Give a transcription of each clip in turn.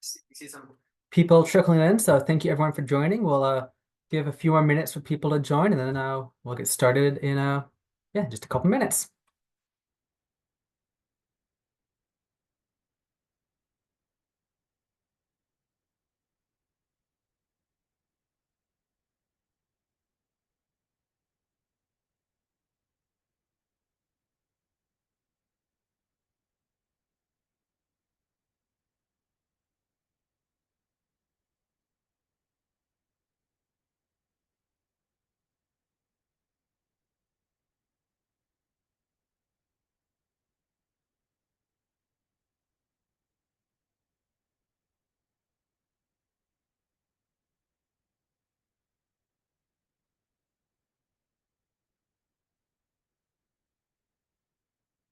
See some people trickling in, so thank you everyone for joining. We'll give a few more minutes for people to join, and then we'll get started in yeah, just a couple minutes.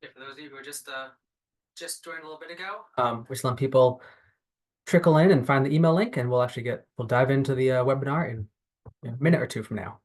Yeah, for those of you who are just joined a little bit ago, we're just letting people trickle in and find the email link, and we'll dive into the webinar in a minute or two from now.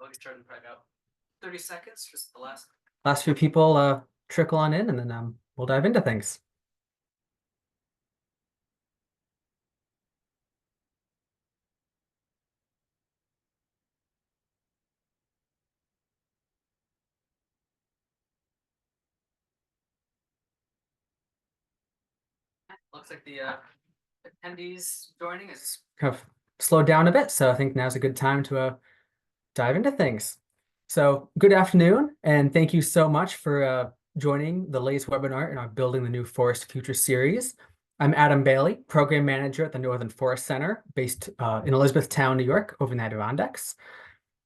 We'll get started in probably about 30 seconds, just the last few people trickle on in, and then we'll dive into things. Looks like the attendees joining is kind of slowed down a bit, so I think now's a good time to dive into things. So good afternoon, and thank you so much for joining the latest webinar in our Building the New Forest Future series. I'm Adam Bailey, Program Manager at the Northern Forest Center, based in Elizabethtown, New York, over in the Adirondacks.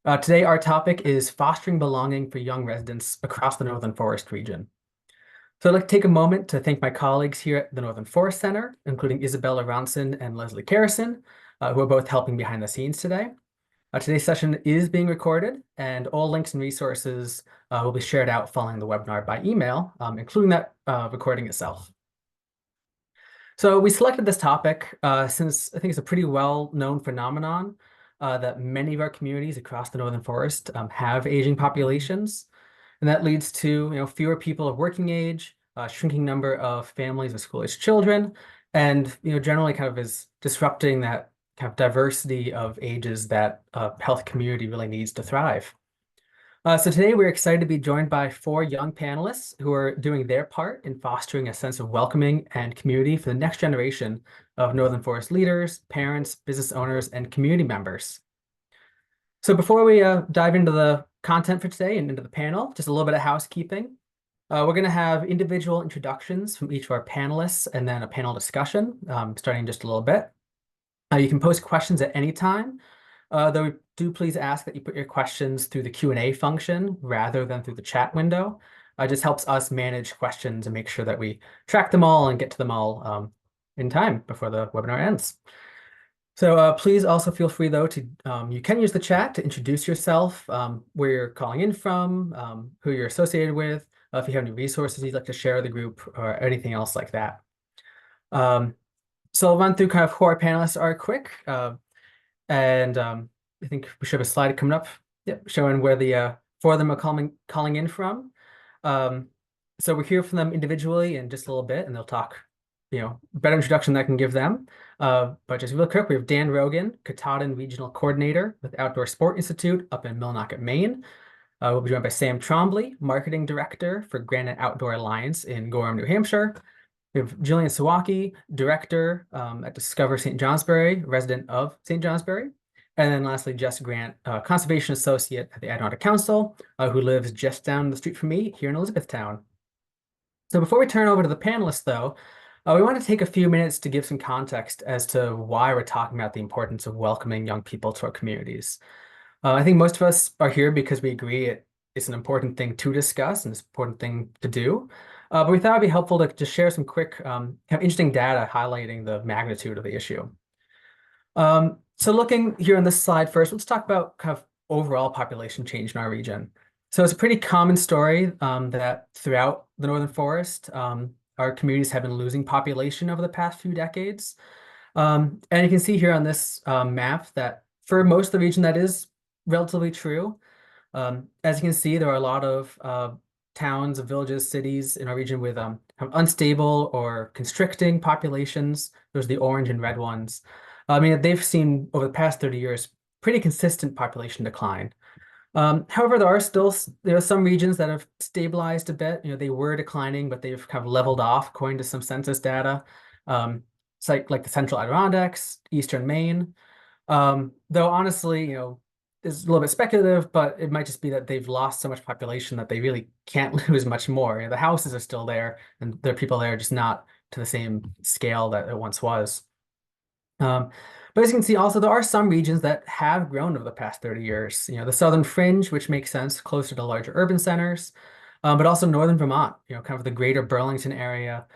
Today, our topic is fostering belonging for young residents across the Northern Forest region. So I'd like to take a moment to thank my colleagues here at the Northern Forest Center, including Isabella Ronson and Leslie Carrison, who are both helping behind the scenes today. Today's session is being recorded, and all links and resources will be shared out following the webinar by email, including that recording itself. So we selected this topic since I think it's a pretty well-known phenomenon that many of our communities across the Northern Forest have aging populations. And that leads to fewer people of working age, shrinking number of families with school-aged children, and generally kind of is disrupting that kind of diversity of ages that a health community really needs to thrive. So today we're excited to be joined by 4 young panelists who are doing their part in fostering a sense of welcoming and community for the next generation of Northern Forest leaders, parents, business owners, and community members. So before we dive into the content for today and into the panel, just a little bit of housekeeping. We're going to have individual introductions from each of our panelists and then a panel discussion starting in just a little bit. You can post questions at any time, though we do please ask that you put your questions through the Q&A function rather than through the chat window. It just helps us manage questions and make sure that we track them all and get to them all in time before the webinar ends. So please also feel free, though, to you can use the chat to introduce yourself, where you're calling in from, who you're associated with, if you have any resources you'd like to share with the group, or anything else like that. So I'll run through kind of who our panelists are quick, and I think we should have a slide coming up, showing where the 4 of them are calling in from. So we'll hear from them individually in just a little bit, and they'll talk, better introduction that I can give them. But just real quick, we have Dan Rogan, Katahdin Regional Coordinator with Outdoor Sport Institute up in Millinocket, Maine. We'll be joined by Sam Trombley, Marketing Director for Granite Outdoor Alliance in Gorham, New Hampshire. We have Gillian Sewake, Director at Discover St. Johnsbury, resident of St. Johnsbury. And then lastly, Jess Grant, Conservation Associate at the Adirondack Council, who lives just down the street from me here in Elizabethtown. So before we turn over to the panelists, though, We want to take a few minutes to give some context as to why we're talking about the importance of welcoming young people to our communities. I think most of us are here because we agree it's an important thing to discuss and it's an important thing to do. But we thought it'd be helpful to just share some quick, kind of interesting data highlighting the magnitude of the issue. So looking here on this slide first, let's talk about kind of overall population change in our region. So it's a pretty common story that throughout the Northern Forest, our communities have been losing population over the past few decades. And you can see here on this map that for most of the region, that is relatively true. As you can see, there are a lot of towns, villages, cities in our region with kind of unstable or constricting populations. Those are the orange and red ones. I mean, they've seen over the past 30 years pretty consistent population decline. However, there are some regions that have stabilized a bit. They were declining, but they've kind of leveled off according to some census data. It's like the Central Adirondacks, Eastern Maine. Though honestly, it's a little bit speculative, but it might just be that they've lost so much population that they really can't lose much more. The houses are still there, and there are people there, just not to the same scale that it once was. But as you can see, also, there are some regions that have grown over the past 30 years. The southern fringe, which makes sense, closer to larger urban centers, but also northern Vermont, kind of the greater Burlington area.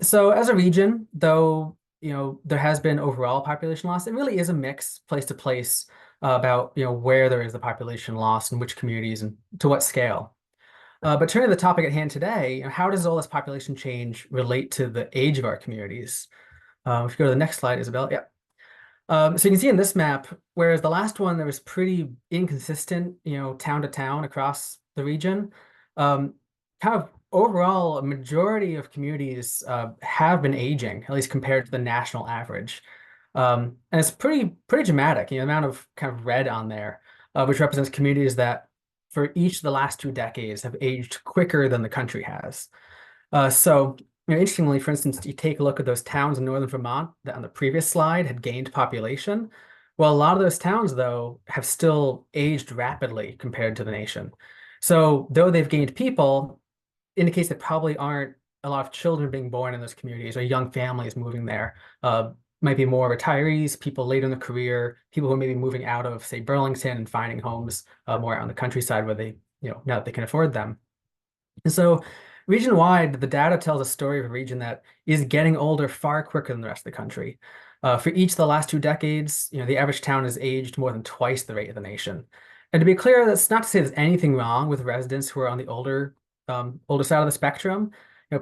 So as a region, though, there has been overall population loss, it really is a mix place to place about, where there is the population loss and which communities and to what scale. But turning to the topic at hand today, how does all this population change relate to the age of our communities? If you go to the next slide, Isabel, yeah. So you can see in this map, whereas the last one, there was pretty inconsistent, town to town across the region. Kind of overall, a majority of communities have been aging, at least compared to the national average. And it's pretty dramatic, the amount of kind of red on there, which represents communities that for each of the last 2 decades have aged quicker than the country has. So interestingly, for instance, you take a look at those towns in northern Vermont that on the previous slide had gained population. Well, a lot of those towns, though, have still aged rapidly compared to the nation. So though they've gained people, indicates that probably aren't a lot of children being born in those communities or young families moving there. Might be more retirees, people later in the career, people who are maybe moving out of, say, Burlington and finding homes more out on the countryside where they, now that they can afford them. And so region-wide, the data tells a story of a region that is getting older far quicker than the rest of the country. For each of the last 2 decades, the average town has aged more than twice the rate of the nation. And to be clear, that's not to say there's anything wrong with residents who are on the older side of the spectrum.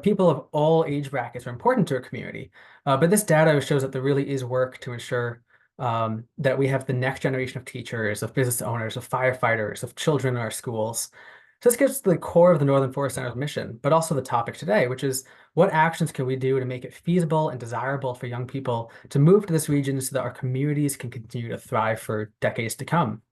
People of all age brackets are important to a community. But this data shows that there really is work to ensure that we have the next generation of teachers, of business owners, of firefighters, of children in our schools. So this gets to the core of the Northern Forest Center's mission, but also the topic today, which is what actions can we do to make it feasible and desirable for young people to move to this region so that our communities can continue to thrive for decades to come.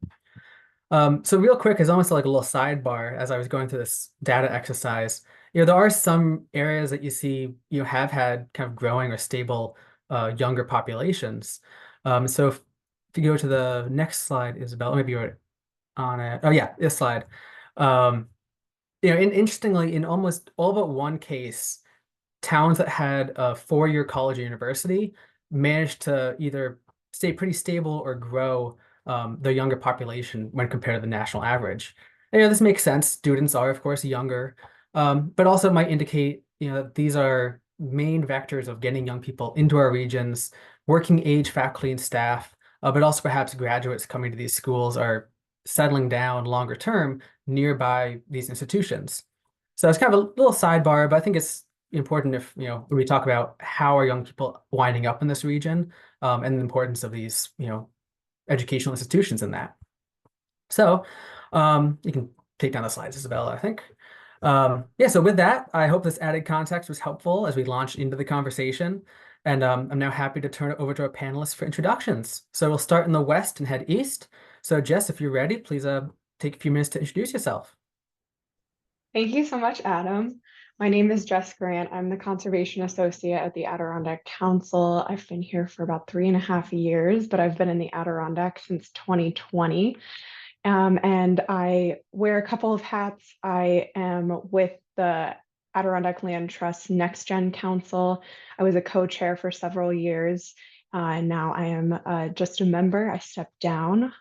So real quick, is almost like a little sidebar as I was going through this data exercise. There are some areas that you see have had kind of growing or stable younger populations. So if you go to the next slide, Isabel, maybe you're on it. Oh yeah, this slide. Interestingly, in almost all but one case, towns that had a 4-year college or university managed to either stay pretty stable or grow their younger population when compared to the national average. And, this makes sense. Students are, of course, younger, but also might indicate, that these are main vectors of getting young people into our regions, working age faculty and staff, but also perhaps graduates coming to these schools are settling down longer term nearby these institutions. So it's kind of a little sidebar, but I think it's important if, when we talk about how are young people winding up in this region, and the importance of these, educational institutions in that. So you can take down the slides, Isabella, I think. Yeah, so with that, I hope this added context was helpful as we launch into the conversation. And I'm now happy to turn it over to our panelists for introductions. So we'll start in the west and head east. So Jess, if you're ready, please take a few minutes to introduce yourself. Thank you so much, Adam. My name is Jess Grant. I'm the Conservation Associate at the Adirondack Council. I've been here for about 3.5 years, but I've been in the Adirondack since 2020. And I wear a couple of hats. I am with the Adirondack Land Trust Next Gen Council. I was a co-chair for several years. And now I am just a member. I stepped down,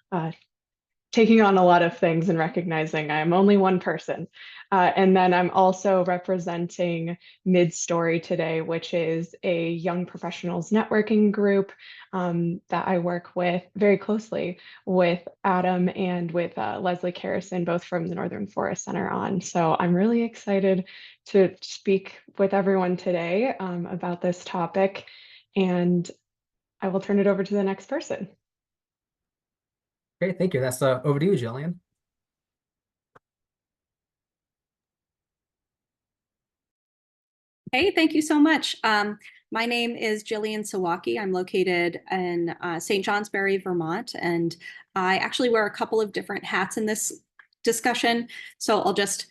taking on a lot of things and recognizing I'm only one person. And then I'm also representing Mid-Story today, which is a young professionals networking group that I work with very closely with Adam and with Leslie Carrison, both from the Northern Forest Center on. So I'm really excited to speak with everyone today about this topic. And I will turn it over to the next person. Great, thank you. That's over to you, Gillian. Hey, thank you so much. My name is Gillian Sewake. I'm located in St. Johnsbury, Vermont, and I actually wear a couple of different hats in this discussion. So I'll just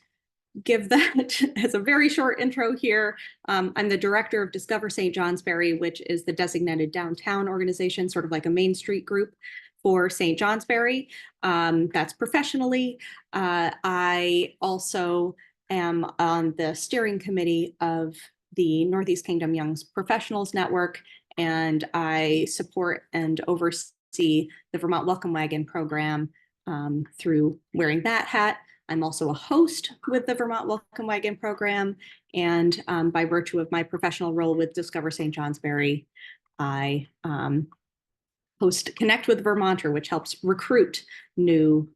give that as a very short intro here. I'm the director of Discover St. Johnsbury, which is the designated downtown organization, sort of like a Main Street group for St. Johnsbury. That's professionally. I also am on the steering committee of the Northeast Kingdom Young Professionals Network, and I support and oversee the Vermont Welcome Wagon program through wearing that hat. I'm also a host with the Vermont Welcome Wagon program, and by virtue of my professional role with Discover St. Johnsbury, I host Connect with Vermonter, which helps recruit new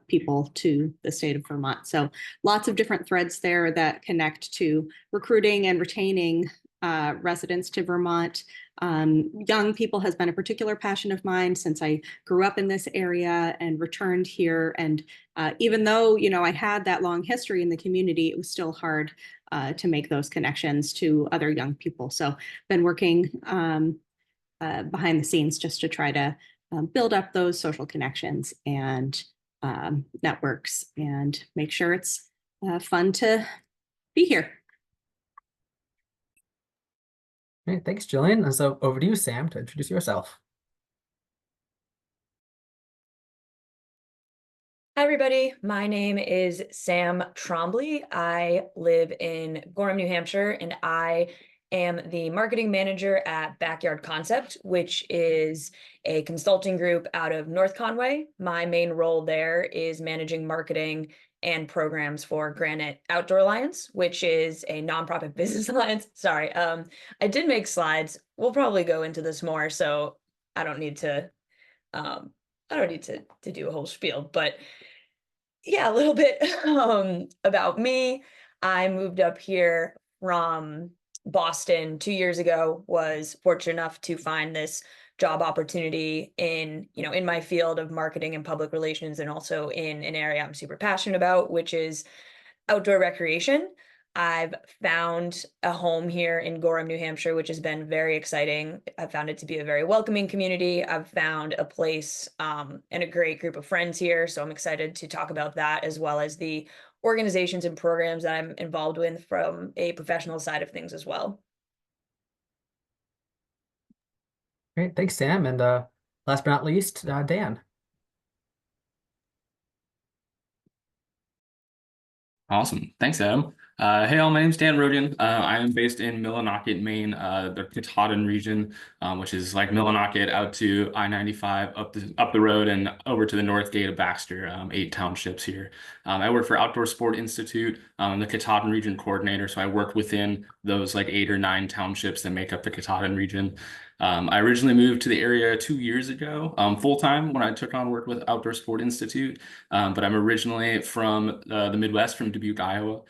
people to the state of Vermont. So lots of different threads there that connect to recruiting and retaining residents to Vermont. Young people has been a particular passion of mine since I grew up in this area and returned here. And even though, I had that long history in the community, it was still hard to make those connections to other young people. So been working behind the scenes just to try to build up those social connections and networks and make sure it's fun to be here. Great, thanks, Gillian. And so over to you, Sam, to introduce yourself. Hi, everybody. My name is Sam Trombley. I live in Gorham, New Hampshire, and I am the marketing manager at Backyard Concept, which is a consulting group out of North Conway. My main role there is managing marketing and programs for Granite Outdoor Alliance, which is a nonprofit business alliance. Sorry, I did make slides. We'll probably go into this more, so I don't need to do a whole spiel, but yeah, a little bit about me. I moved up here from Boston 2 years ago, was fortunate enough to find this job opportunity in my field of marketing and public relations, and also in an area I'm super passionate about, which is outdoor recreation. I've found a home here in Gorham, New Hampshire, which has been very exciting. I've found it to be a very welcoming community. I've found a place and a great group of friends here. So I'm excited to talk about that, as well as the organizations and programs that I'm involved with from a professional side of things as well. Great, thanks, Sam. And last but not least, Dan. Awesome. Thanks, Adam. Hey, all, my name's Dan Rogan. I am based in Millinocket, Maine, the Katahdin region, which is like Millinocket out to I-95 up the road and over to the north gate of Baxter, 8 townships here. I work for Outdoor Sport Institute. I'm the Katahdin region coordinator, so I work within those like 8 or 9 townships that make up the Katahdin region. I originally moved to the area 2 years ago, full-time, when I took on work with Outdoor Sport Institute, but I'm originally from the Midwest, from Dubuque, Iowa.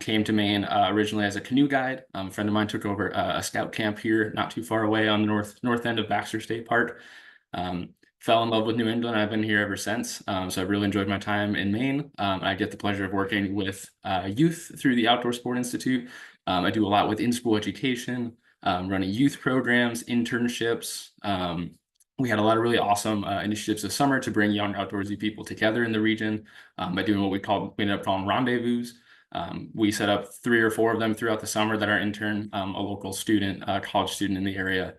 Came to Maine originally as a canoe guide. A friend of mine took over a scout camp here not too far away on the north end of Baxter State Park. Fell in love with New England. I've been here ever since. So I've really enjoyed my time in Maine. I get the pleasure of working with youth through the Outdoor Sport Institute. I do a lot with in-school education, running youth programs, internships. We had a lot of really awesome initiatives this summer to bring young outdoorsy people together in the region by doing what we ended up calling rendezvous. We set up 3 or 4 of them throughout the summer that our intern, a local student, college student in the area,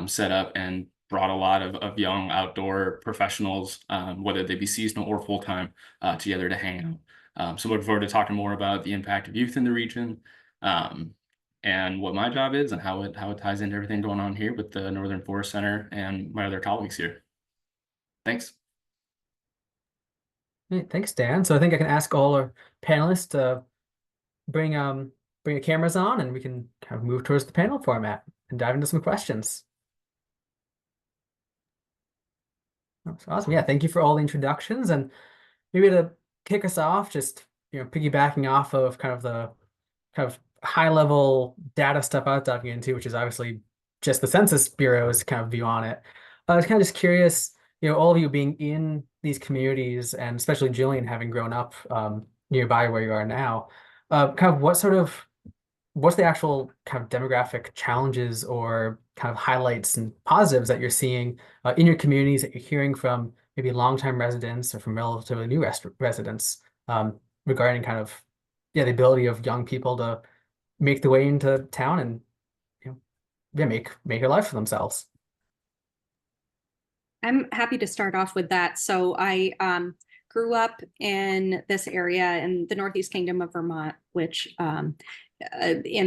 set up, and brought a lot of young outdoor professionals, whether they be seasonal or full-time, together to hang out. So looking forward to talking more about the impact of youth in the region. and what my job is and how it ties into everything going on here with the Northern Forest Center and my other colleagues here. Thanks. Hey, thanks, Dan. So I think I can ask all our panelists to bring your cameras on, and we can kind of move towards the panel format and dive into some questions. That's awesome. Yeah, thank you for all the introductions, and maybe to kick us off, just piggybacking off of kind of the high level data stuff I was diving into, which is obviously just the Census Bureau's kind of view on it. I was kind of just curious, all of you being in these communities, and especially Gillian having grown up nearby where you are now, kind of what's the actual kind of demographic challenges or kind of highlights and positives that you're seeing in your communities that you're hearing from maybe longtime residents or from relatively new residents regarding kind of the ability of young people to make the way into town and make a life for themselves. I'm happy to start off with that. So I grew up in this area in the Northeast Kingdom of Vermont, which in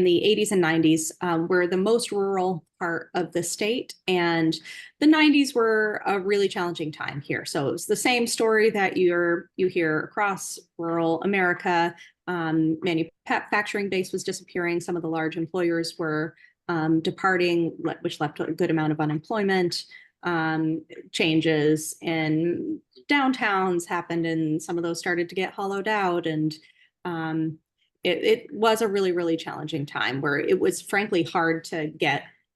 the 80s and 90s were the most rural part of the state. And the 90s were a really challenging time here. So it was the same story that you hear across rural America. Manufacturing base was disappearing. Some of the large employers were departing, which left a good amount of unemployment. Changes in downtowns happened, and some of those started to get hollowed out. And it was a really, really challenging time where it was frankly hard to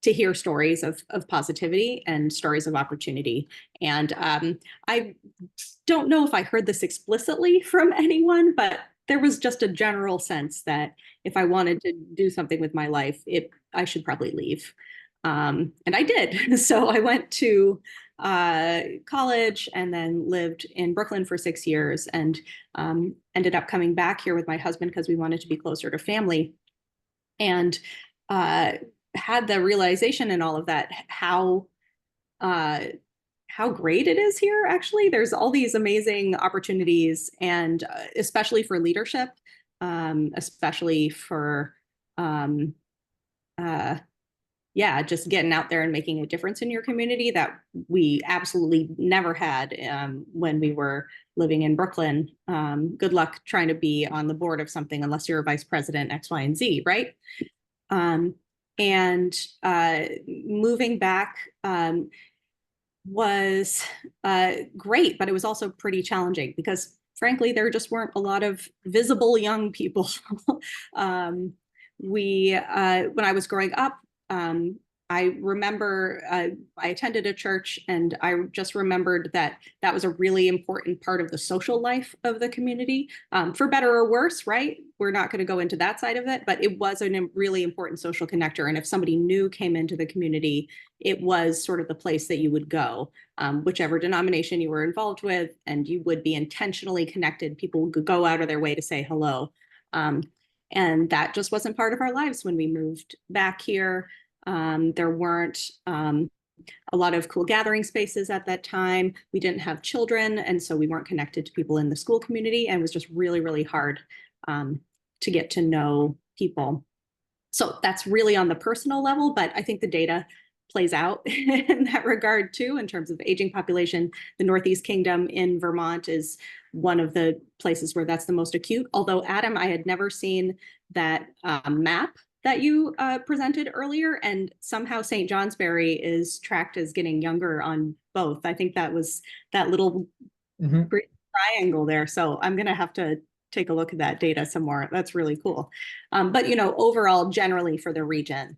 hear stories of positivity and stories of opportunity. And I don't know if I heard this explicitly from anyone, but there was just a general sense that if I wanted to do something with my life, I should probably leave. And I did. So I went to college and then lived in Brooklyn for 6 years, and ended up coming back here with my husband because we wanted to be closer to family, and had the realization in all of that how great it is here. Actually, there's all these amazing opportunities, and especially for leadership, especially for just getting out there and making a difference in your community that we absolutely never had when we were living in Brooklyn. Good luck trying to be on the board of something unless you're a vice president X, Y, and Z, right? And moving back was great, but it was also pretty challenging because frankly, there just weren't a lot of visible young people. When I was growing up, I remember I attended a church, and I just remembered that was a really important part of the social life of the community, for better or worse, right? We're not going to go into that side of it, but it was a really important social connector. And if somebody new came into the community, it was sort of the place that you would go, whichever denomination you were involved with, and you would be intentionally connected. People would go out of their way to say hello. And that just wasn't part of our lives when we moved back here. There weren't a lot of cool gathering spaces at that time. We didn't have children, and so we weren't connected to people in the school community, and it was just really, really hard to get to know people. So that's really on the personal level, but I think the data plays out in that regard too, in terms of aging population. The Northeast Kingdom in Vermont is one of the places where that's the most acute. Although, Adam, I had never seen that map that you presented earlier, and somehow St. Johnsbury is tracked as getting younger on both. I think that was that little green triangle there. So I'm going to have to take a look at that data some more. That's really cool. But overall, generally for the region,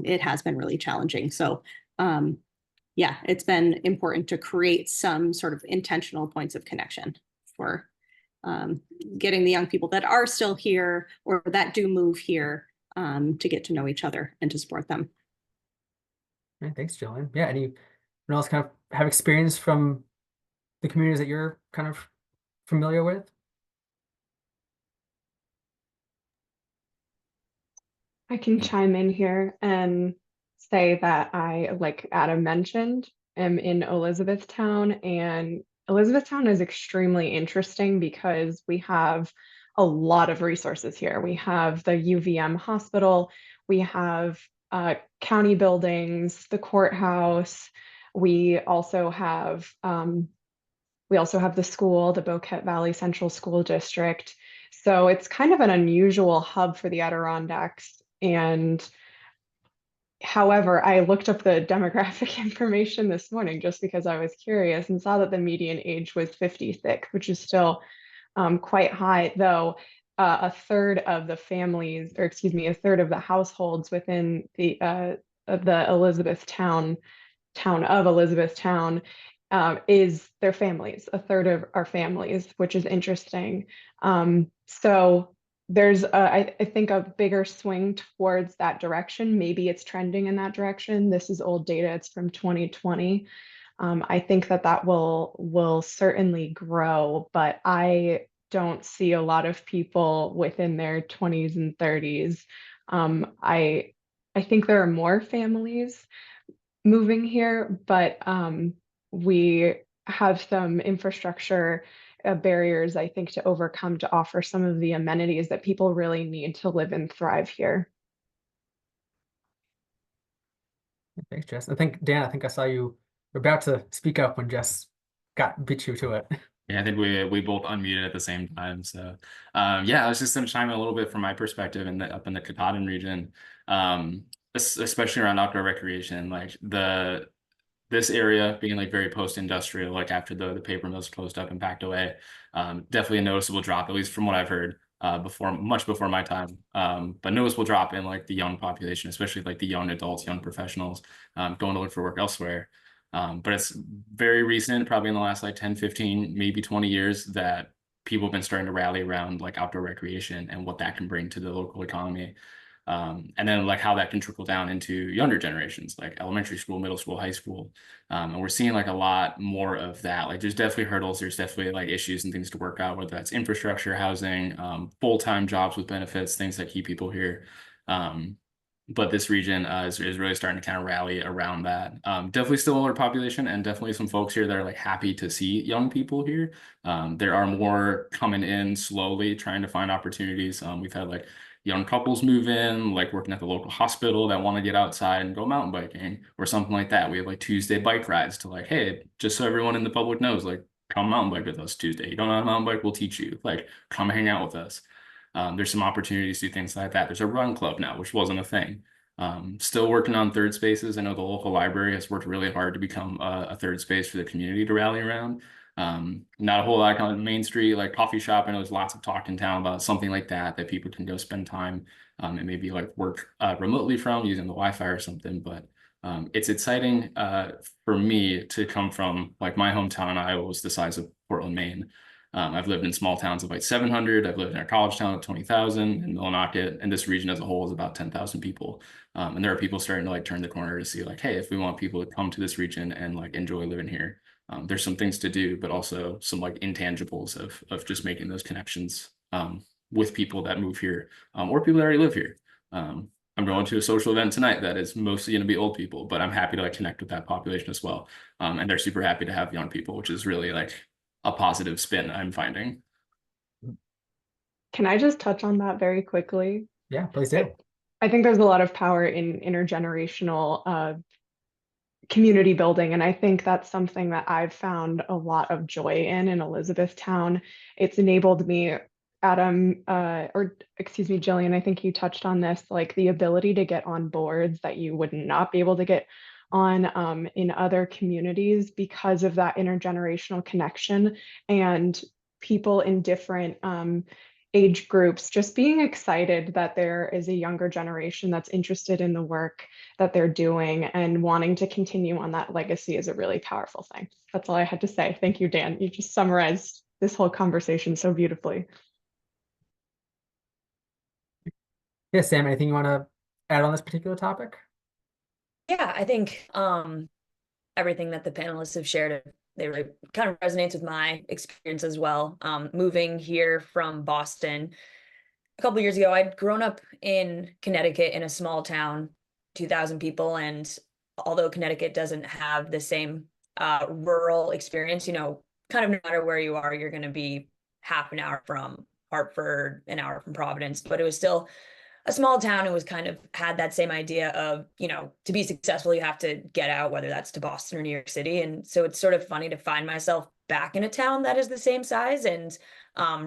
it has been really challenging. So it's been important to create some sort of intentional points of connection for getting the young people that are still here or that do move here to get to know each other and to support them. Right, thanks, Jillian. Yeah, anyone else kind of have experience from the communities that you're kind of familiar with? I can chime in here and say that I, like Adam mentioned, am in Elizabethtown, and Elizabethtown is extremely interesting because we have a lot of resources here. We have the UVM hospital, we have county buildings, the courthouse. We also have the school, the Boquete Valley Central School District. So it's kind of an unusual hub for the Adirondacks. And however, I looked up the demographic information this morning just because I was curious and saw that the median age was 56, which is still quite high, though a third of the families, or excuse me, a third of the households within the Elizabethtown town of Elizabethtown is their families. A third of our families, which is interesting. So there's, I think, a bigger swing towards that direction. Maybe it's trending in that direction. This is old data. It's from 2020. I think that will certainly grow, but I don't see a lot of people within their 20s and 30s. I think there are more families moving here, but we have some infrastructure barriers, I think, to overcome to offer some of the amenities that people really need to live and thrive here. Thanks, Jess. I think, Dan, I think I saw you were about to speak up when Jess beat you to it. Yeah, I think we both unmuted at the same time. So yeah, I was just gonna chime in a little bit from my perspective up in the Katahdin region, especially around outdoor recreation, like this area being like very post-industrial, like after the paper mills closed up and packed away, definitely a noticeable drop, at least from what I've heard, much before my time. But noticeable drop in like the young population, especially like the young adults, young professionals, going to look for work elsewhere. But it's very recent, probably in the last like 10, 15, maybe 20 years, that people have been starting to rally around like outdoor recreation and what that can bring to the local economy. And then like how that can trickle down into younger generations, like elementary school, middle school, high school. And we're seeing like a lot more of that. Like there's definitely hurdles, there's definitely like issues and things to work out, whether that's infrastructure, housing, full-time jobs with benefits, things that keep people here. But this region is really starting to kind of rally around that. Definitely still older population, and definitely some folks here that are like happy to see young people here. There are more coming in slowly, trying to find opportunities. We've had like young couples move in, like working at the local hospital, that want to get outside and go mountain biking or something like that. We have like Tuesday bike rides to like, hey, just so everyone in the public knows, like, come mountain bike with us Tuesday. You don't know how to mountain bike, we'll teach you. Like, come hang out with us. There's some opportunities to do things like that. There's a run club now, which wasn't a thing. Still working on third spaces. I know the local library has worked really hard to become a third space for the community to rally around. Not a whole lot on Main Street, like coffee shop. I know there's lots of talk in town about something like that people can go spend time and maybe like work remotely from using the Wi-Fi or something. But it's exciting for me to come from, like, my hometown in Iowa was the size of Portland, Maine. I've lived in small towns of like 700. I've lived in a college town of 20,000, and Millinocket, and this region as a whole is about 10,000 people. And there are people starting to like turn the corner to see like, hey, if we want people to come to this region and like enjoy living here, there's some things to do, but also some like intangibles of just making those connections with people that move here or people that already live here. I'm going to a social event tonight that is mostly going to be old people, but I'm happy to like connect with that population as well. And they're super happy to have young people, which is really like a positive spin I'm finding. Can I just touch on that very quickly? Yeah, please do. I think there's a lot of power in intergenerational community building, and I think that's something that I've found a lot of joy in Elizabethtown. It's enabled me, Adam, or excuse me, Gillian, I think you touched on this, like the ability to get on boards that you would not be able to get on in other communities because of that intergenerational connection, and people in different age groups just being excited that there is a younger generation that's interested in the work that they're doing and wanting to continue on that legacy is a really powerful thing. That's all I had to say. Thank you, Dan. You just summarized this whole conversation so beautifully. Yeah, Sam, anything you want to add on this particular topic? Yeah, I think everything that the panelists have shared, they really kind of resonates with my experience as well. Moving here from Boston a couple of years ago, I'd grown up in Connecticut in a small town, 2,000 people. And although Connecticut doesn't have the same rural experience, you know, kind of no matter where you are, you're going to be half an hour from Hartford, an hour from Providence, but it was still a small town. It was kind of had that same idea of, you know, to be successful, you have to get out, whether that's to Boston or New York City. And so it's sort of funny to find myself back in a town that is the same size, and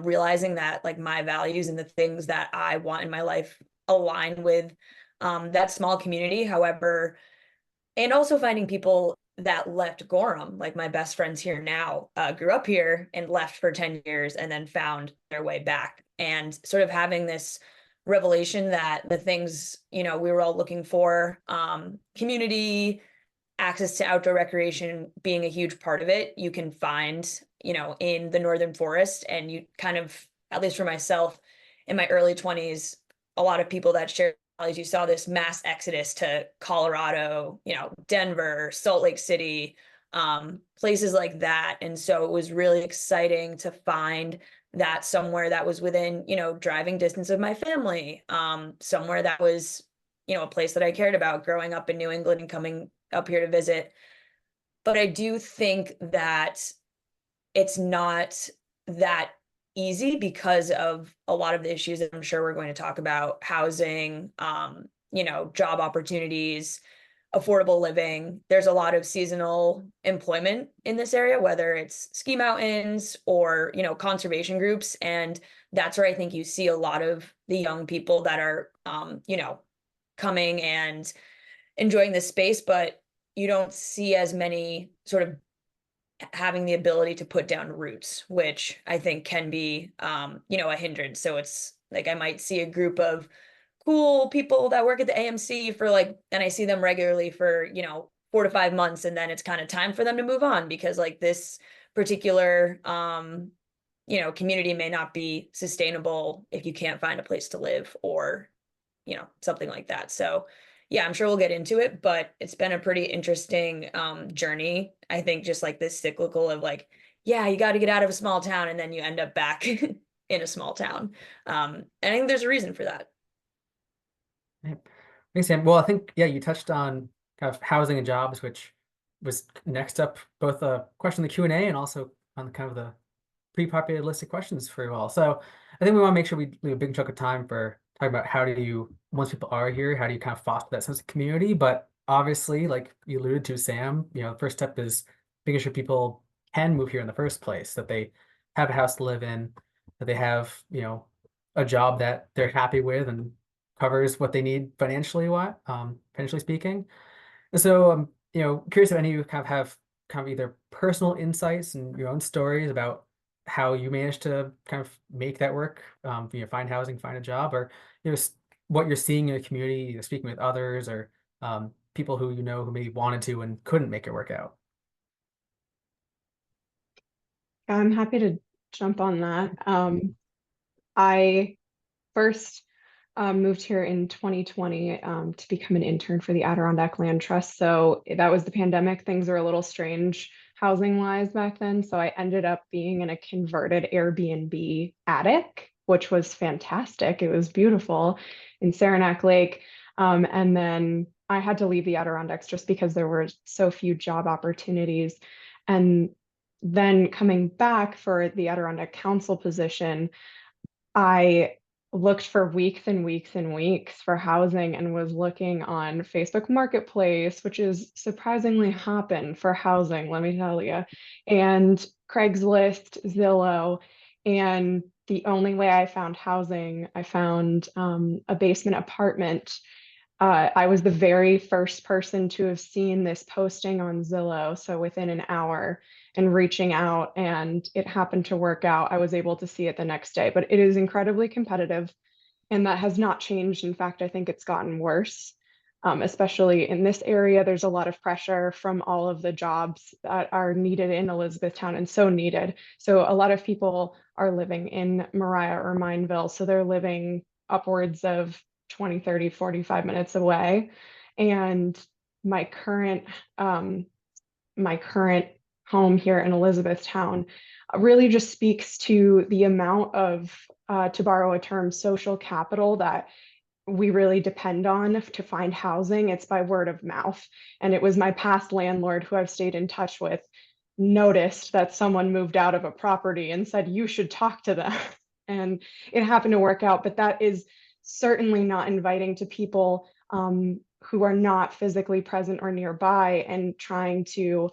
realizing that like my values and the things that I want in my life align with that small community. However, and also finding people that left Gorham, like my best friends here now, grew up here and left for 10 years and then found their way back, and sort of having this revelation that the things, you know, we were all looking for, community, access to outdoor recreation being a huge part of it, you can find, you know, in the Northern Forest. And you kind of, at least for myself, in my early 20s, a lot of people that shared values, you saw this mass exodus to Colorado, you know, Denver, Salt Lake City, places like that. And so it was really exciting to find that somewhere that was within, you know, driving distance of my family, somewhere that was, you know, a place that I cared about growing up in New England and coming up here to visit. But I do think that it's not that easy because of a lot of the issues that I'm sure we're going to talk about: housing, you know, job opportunities, affordable living. There's a lot of seasonal employment in this area, whether it's ski mountains or, you know, conservation groups. And that's where I think you see a lot of the young people that are, you know, coming and enjoying this space, but you don't see as many sort of having the ability to put down roots, which I think can be, you know, a hindrance. So it's like, I might see a group of cool people that work at the AMC for like, and I see them regularly for, you know, 4 to 5 months. And then it's kind of time for them to move on because like this particular, you know, community may not be sustainable if you can't find a place to live or, you know, something like that. So yeah, I'm sure we'll get into it, but it's been a pretty interesting journey. I think just like this cyclical of like, yeah, you got to get out of a small town and then you end up back in a small town. And I think there's a reason for that. Thanks, Sam. Well, I think, yeah, you touched on kind of housing and jobs, which was next up, both a question in the Q&A and also on the kind of the pre-populated list of questions for you all. So I think we want to make sure we leave a big chunk of time for talking about how do you, once people are here, how do you kind of foster that sense of community? But obviously, like you alluded to, Sam, you know, the first step is making sure people can move here in the first place, that they have a house to live in, that they have, you know, a job that they're happy with and covers what they need financially, financially speaking. And so, you know, curious if any of you kind of have kind of either personal insights and your own stories about how you managed to kind of make that work, you know, find housing, find a job, or you know, what you're seeing in the community, either speaking with others or people who you know who maybe wanted to and couldn't make it work out. I'm happy to jump on that. I first moved here in 2020 to become an intern for the Adirondack Land Trust. So that was the pandemic. Things were a little strange housing wise back then. So I ended up being in a converted Airbnb attic, which was fantastic. It was beautiful in Saranac Lake. And then I had to leave the Adirondacks just because there were so few job opportunities. And then coming back for the Adirondack Council position, I looked for weeks and weeks and weeks for housing and was looking on Facebook Marketplace, which is surprisingly hopping for housing, let me tell you, and Craigslist, Zillow. And the only way I found housing, I found a basement apartment. I was the very first person to have seen this posting on Zillow. So within an hour and reaching out, and it happened to work out. I was able to see it the next day, but it is incredibly competitive and that has not changed. In fact, I think it's gotten worse, especially in this area. There's a lot of pressure from all of the jobs that are needed in Elizabethtown and so needed. So a lot of people are living in Mariah or Mineville. So they're living upwards of 20, 30, 45 minutes away. And my current home here in Elizabethtown really just speaks to the amount of, to borrow a term, social capital that we really depend on to find housing. It's by word of mouth. And it was my past landlord who I've stayed in touch with noticed that someone moved out of a property and said, you should talk to them. and it happened to work out. But that is certainly not inviting to people who are not physically present or nearby and trying to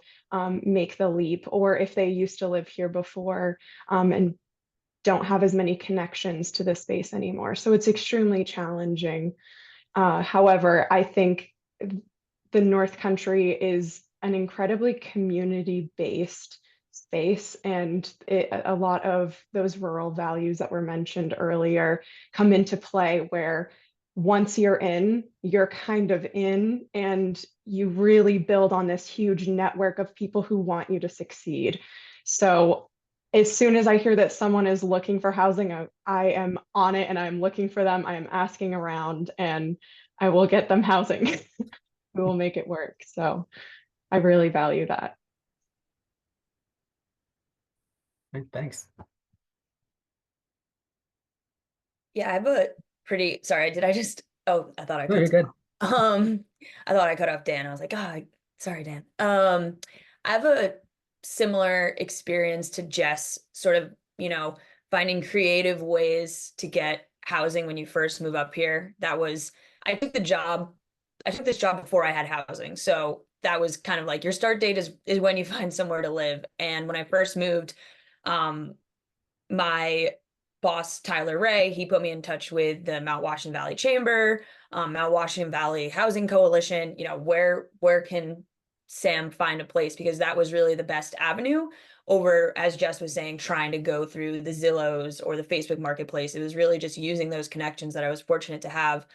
make the leap, or if they used to live here before and don't have as many connections to the space anymore. So it's extremely challenging. However, I think the North Country is an incredibly community-based space, and a lot of those rural values that were mentioned earlier come into play, where once you're in, you're kind of in, and you really build on this huge network of people who want you to succeed. So as soon as I hear that someone is looking for housing, I am on it, and I'm looking for them. I am asking around, and I will get them housing. We will make it work. So I really value that. Right, thanks. Yeah, I have a pretty, sorry, did I just, oh, I thought I No, you're cut. good. I thought I cut off Dan. I was like, ah, sorry, Dan. I have a similar experience to Jess, sort of, finding creative ways to get housing when you first move up here. I took this job before I had housing. So that was kind of like your start date is when you find somewhere to live. And when I first moved, my boss, Tyler Ray, he put me in touch with the Mount Washington Valley Chamber, Mount Washington Valley Housing Coalition. Where can Sam find a place? Because that was really the best avenue over, as Jess was saying, trying to go through the Zillows or the Facebook Marketplace. It was really just using those connections that I was fortunate to have.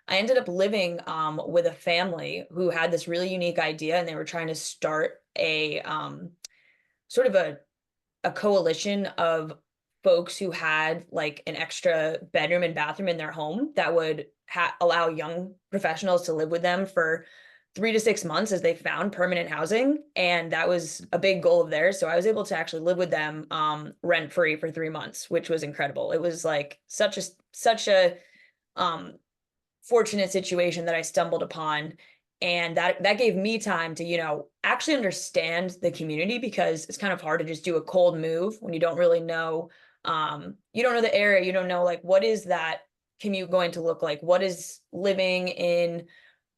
I ended up living with a family who had this really unique idea, and they were trying to start a sort of a coalition of folks who had like an extra bedroom and bathroom in their home that would allow young professionals to live with them for 3 to 6 months as they found permanent housing. And that was a big goal of theirs. So I was able to actually live with them rent free for 3 months, which was incredible. It was like such a fortunate situation that I stumbled upon. And that gave me time to, actually understand the community, because it's kind of hard to just do a cold move when you don't really know, you don't know the area, you don't know like what is that commute going to look like? What is living in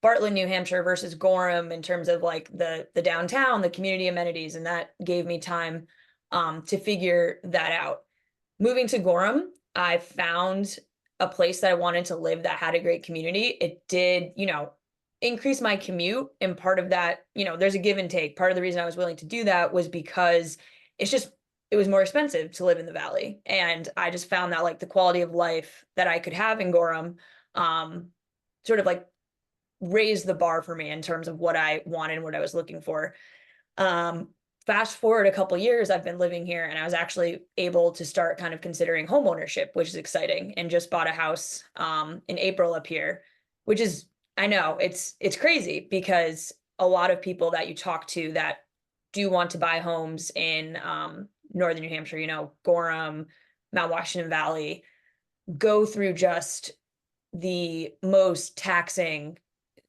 Bartlett, New Hampshire versus Gorham in terms of like the downtown, the community amenities, and that gave me time to figure that out. Moving to Gorham, I found a place that I wanted to live that had a great community. It did, increase my commute, and part of that, there's a give and take. Part of the reason I was willing to do that was because it was more expensive to live in the valley, and I just found that like the quality of life that I could have in Gorham sort of like raised the bar for me in terms of what I wanted and what I was looking for. Fast forward a couple years, I've been living here, and I was actually able to start kind of considering home ownership, which is exciting, and just bought a house in April up here, which is, I know it's crazy, because a lot of people that you talk to that do want to buy homes in northern New Hampshire, Gorham, Mount Washington Valley, go through just the most taxing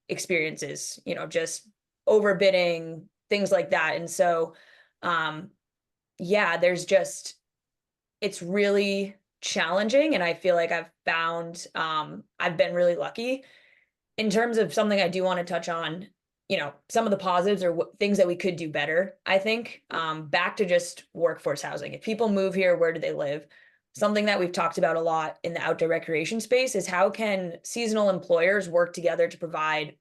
experiences, just overbidding, things like that. And so yeah, it's really challenging, and I feel like I've been really lucky. In terms of something I do want to touch on, some of the positives or things that we could do better, I think, back to just workforce housing. If people move here, where do they live? Something that we've talked about a lot in the outdoor recreation space is how can seasonal employers work together to provide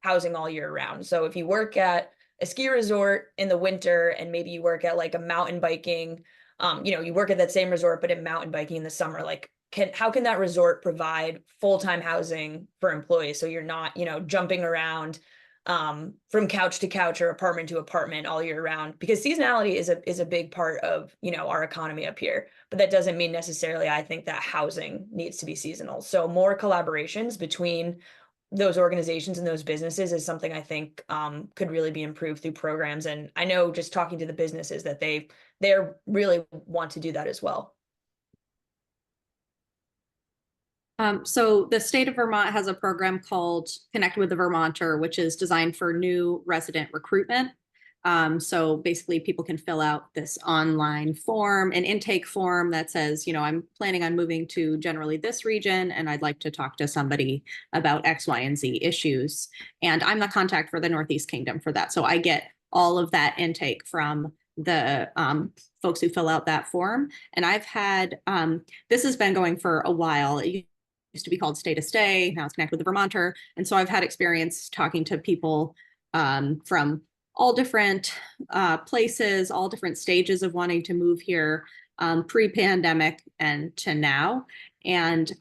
housing all year round. So if you work at a ski resort in the winter, and maybe you work at like a mountain biking, you work at that same resort, but in mountain biking in the summer, like how can that resort provide full-time housing for employees? So you're not, jumping around from couch to couch or apartment to apartment all year round, because seasonality is a big part of, our economy up here. But that doesn't mean necessarily, I think, that housing needs to be seasonal. So more collaborations between those organizations and those businesses is something I think could really be improved through programs. And I know just talking to the businesses that they really want to do that as well. So the state of Vermont has a program called Connect with the Vermonter, which is designed for new resident recruitment. So basically people can fill out this online form, an intake form that says, you know, I'm planning on moving to generally this region and I'd like to talk to somebody about X, Y, and Z issues. And I'm the contact for the Northeast Kingdom for that. So I get all of that intake from the folks who fill out that form. And I've had, this has been going for a while. It used to be called Stay to Stay. Now it's Connect with the Vermonter. And so I've had experience talking to people from all different places, all different stages of wanting to move here, pre-pandemic and to now. And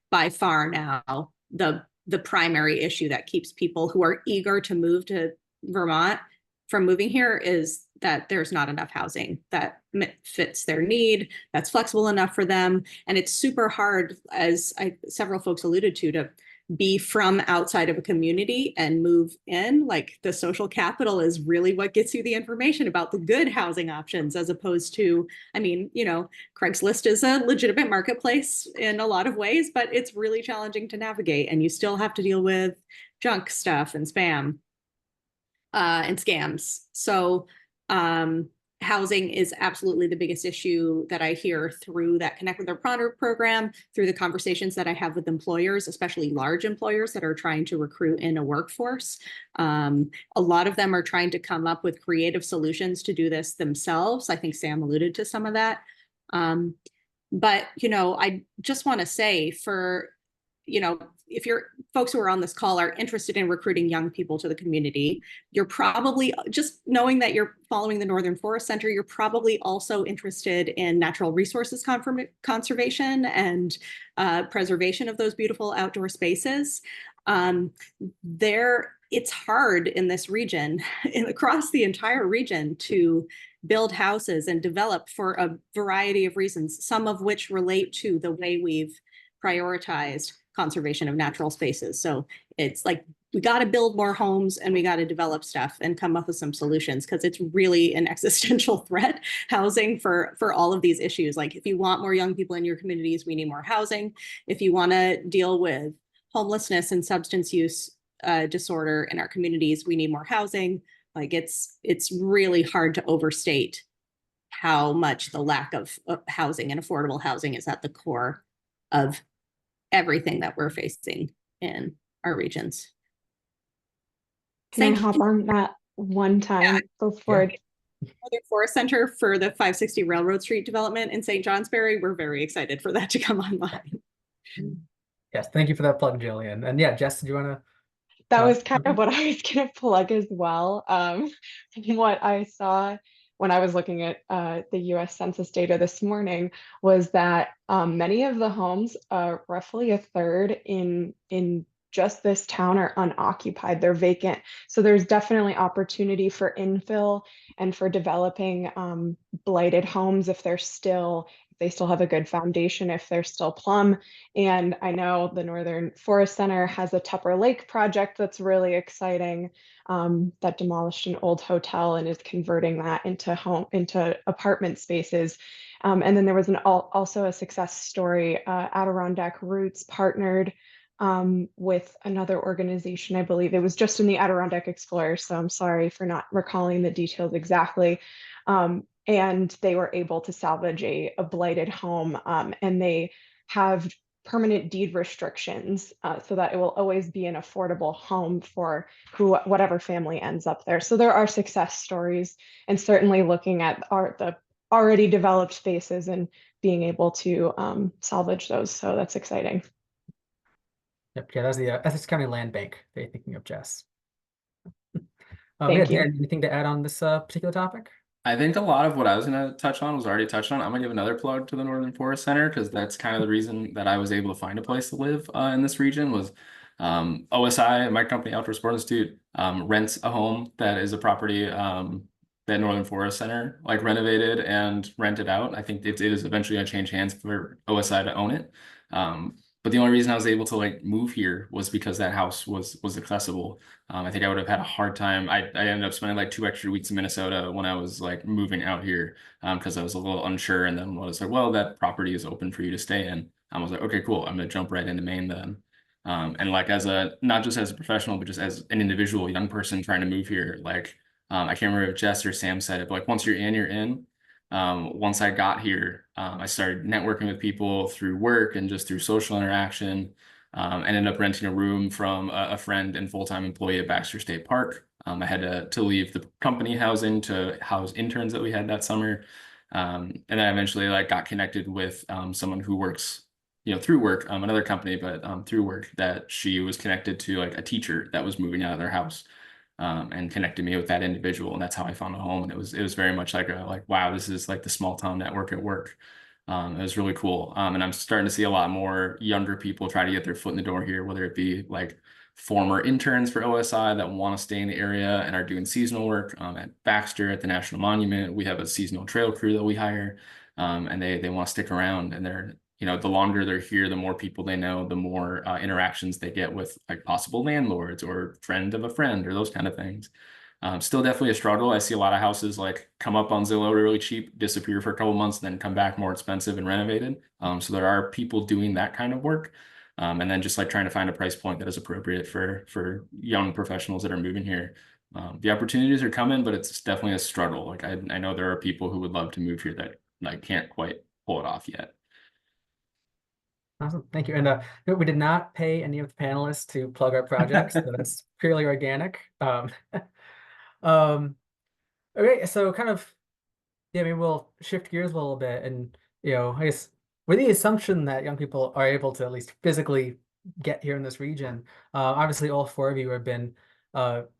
by far now, the primary issue that keeps people who are eager to move to Vermont from moving here is that there's not enough housing that fits their need, that's flexible enough for them. And it's super hard, as several folks alluded to be from outside of a community and move in. Like, the social capital is really what gets you the information about the good housing options, as opposed to, I mean, you know, Craigslist is a legitimate marketplace in a lot of ways, but it's really challenging to navigate, and you still have to deal with junk stuff and spam and scams. So housing is absolutely the biggest issue that I hear through that Connect with the Vermonter program, through the conversations that I have with employers, especially large employers that are trying to recruit in a workforce. A lot of them are trying to come up with creative solutions to do this themselves. I think Sam alluded to some of that. But, you know, I just want to say, for, you know, if you're folks who are on this call are interested in recruiting young people to the community, you're probably, just knowing that you're following the Northern Forest Center, you're probably also interested in natural resources conservation and preservation of those beautiful outdoor spaces. It's hard in this region, across the entire region, to build houses and develop for a variety of reasons, some of which relate to the way we've prioritized conservation of natural spaces. So it's like, we got to build more homes and we got to develop stuff and come up with some solutions, because it's really an existential threat, housing, for all of these issues. Like, if you want more young people in your communities, we need more housing. If you want to deal with homelessness and substance use disorder in our communities, we need more housing. Like, it's really hard to overstate how much the lack of housing and affordable housing is at the core of everything that we're facing in our regions. Can I hop on that one time before? Northern Forest Center for the 560 Railroad Street development in St. Johnsbury. We're very excited for that to come online. Yes, thank you for that plug, Gillian. And yeah, Jess, did you want to? That was kind of what I was going to plug as well. What I saw when I was looking at the US Census data this morning was that many of the homes, roughly a third in just this town, are unoccupied. They're vacant. So there's definitely opportunity for infill and for developing blighted homes if they still have a good foundation, if they're still plumb. And I know the Northern Forest Center has a Tupper Lake project that's really exciting, that demolished an old hotel and is converting that into apartment spaces. And then there was also a success story. Adirondack Roots partnered with another organization. I believe it was just in the Adirondack Explorer, so I'm sorry for not recalling the details exactly. And they were able to salvage a blighted home, and they have permanent deed restrictions so that it will always be an affordable home for whatever family ends up there. So there are success stories, and certainly looking at the already developed spaces and being able to salvage those. So that's exciting. Yep, yeah, that's the Essex County Land Bank that you're thinking of, Jess. Thank you. Dan, anything to add on this particular topic? I think a lot of what I was going to touch on was already touched on. I'm going to give another plug to the Northern Forest Center, because that's kind of the reason that I was able to find a place to live in this region. Was OSI, my company, Outdoor Sport Institute, rents a home that is a property that Northern Forest Center like renovated and rented out. I think it is eventually going to change hands for OSI to own it. But the only reason I was able to like move here was because that house was accessible. I think I would have had a hard time. I ended up spending like 2 extra weeks in Minnesota when I was like moving out here, because I was a little unsure. And then when I was like, well, that property is open for you to stay in, I was like, okay, cool. I'm gonna jump right into Maine then. And like, not just as a professional, but just as an individual young person trying to move here, like I can't remember if Jess or Sam said it, but like once you're in, you're in. Once I got here, I started networking with people through work and just through social interaction. Ended up renting a room from a friend and full-time employee at Baxter State Park. I had to leave the company housing to house interns that we had that summer. And then I eventually like got connected with someone who works, through work, another company, but through work, that she was connected to like a teacher that was moving out of their house. And connected me with that individual, and that's how I found a home. And it was very much like wow, this is like the small town network at work. It was really cool. And I'm starting to see a lot more younger people try to get their foot in the door here, whether it be like former interns for OSI that want to stay in the area and are doing seasonal work. At Baxter, at the National Monument, we have a seasonal trail crew that we hire, and they want to stick around, and they're the longer they're here, the more people they know, the more interactions they get with like possible landlords or friend of a friend or those kind of things. Still definitely a struggle. I see a lot of houses like come up on Zillow really cheap, disappear for a couple months, then come back more expensive and renovated. So there are people doing that kind of work. And then just like trying to find a price point that is appropriate for young professionals that are moving here. The opportunities are coming, but it's definitely a struggle. Like I know there are people who would love to move here that like can't quite pull it off yet. Awesome, thank you. And we did not pay any of the panelists to plug our projects, so that's purely organic. Okay, so kind of, yeah, maybe we'll shift gears a little bit, and I guess with the assumption that young people are able to at least physically get here in this region, obviously all four of you have been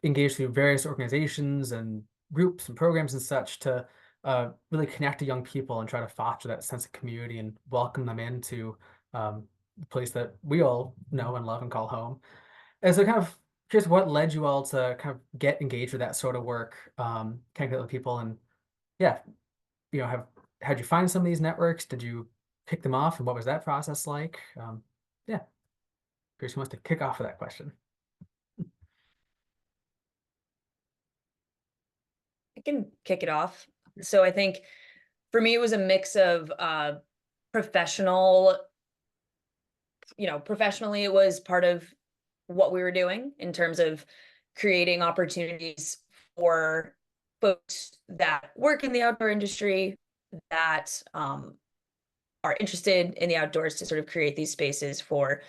engaged through various organizations and groups and programs and such to really connect to young people and try to foster that sense of community and welcome them into the place that we all know and love and call home. And so kind of curious what led you all to kind of get engaged with that sort of work, connect with people, and yeah, how'd you find some of these networks? Did you pick them off, and what was that process like? Yeah, curious who wants to kick off with that question. I can kick it off. So I think for me, it was a mix of professionally, it was part of what we were doing in terms of creating opportunities for folks that work in the outdoor industry that are interested in the outdoors to sort of create these spaces for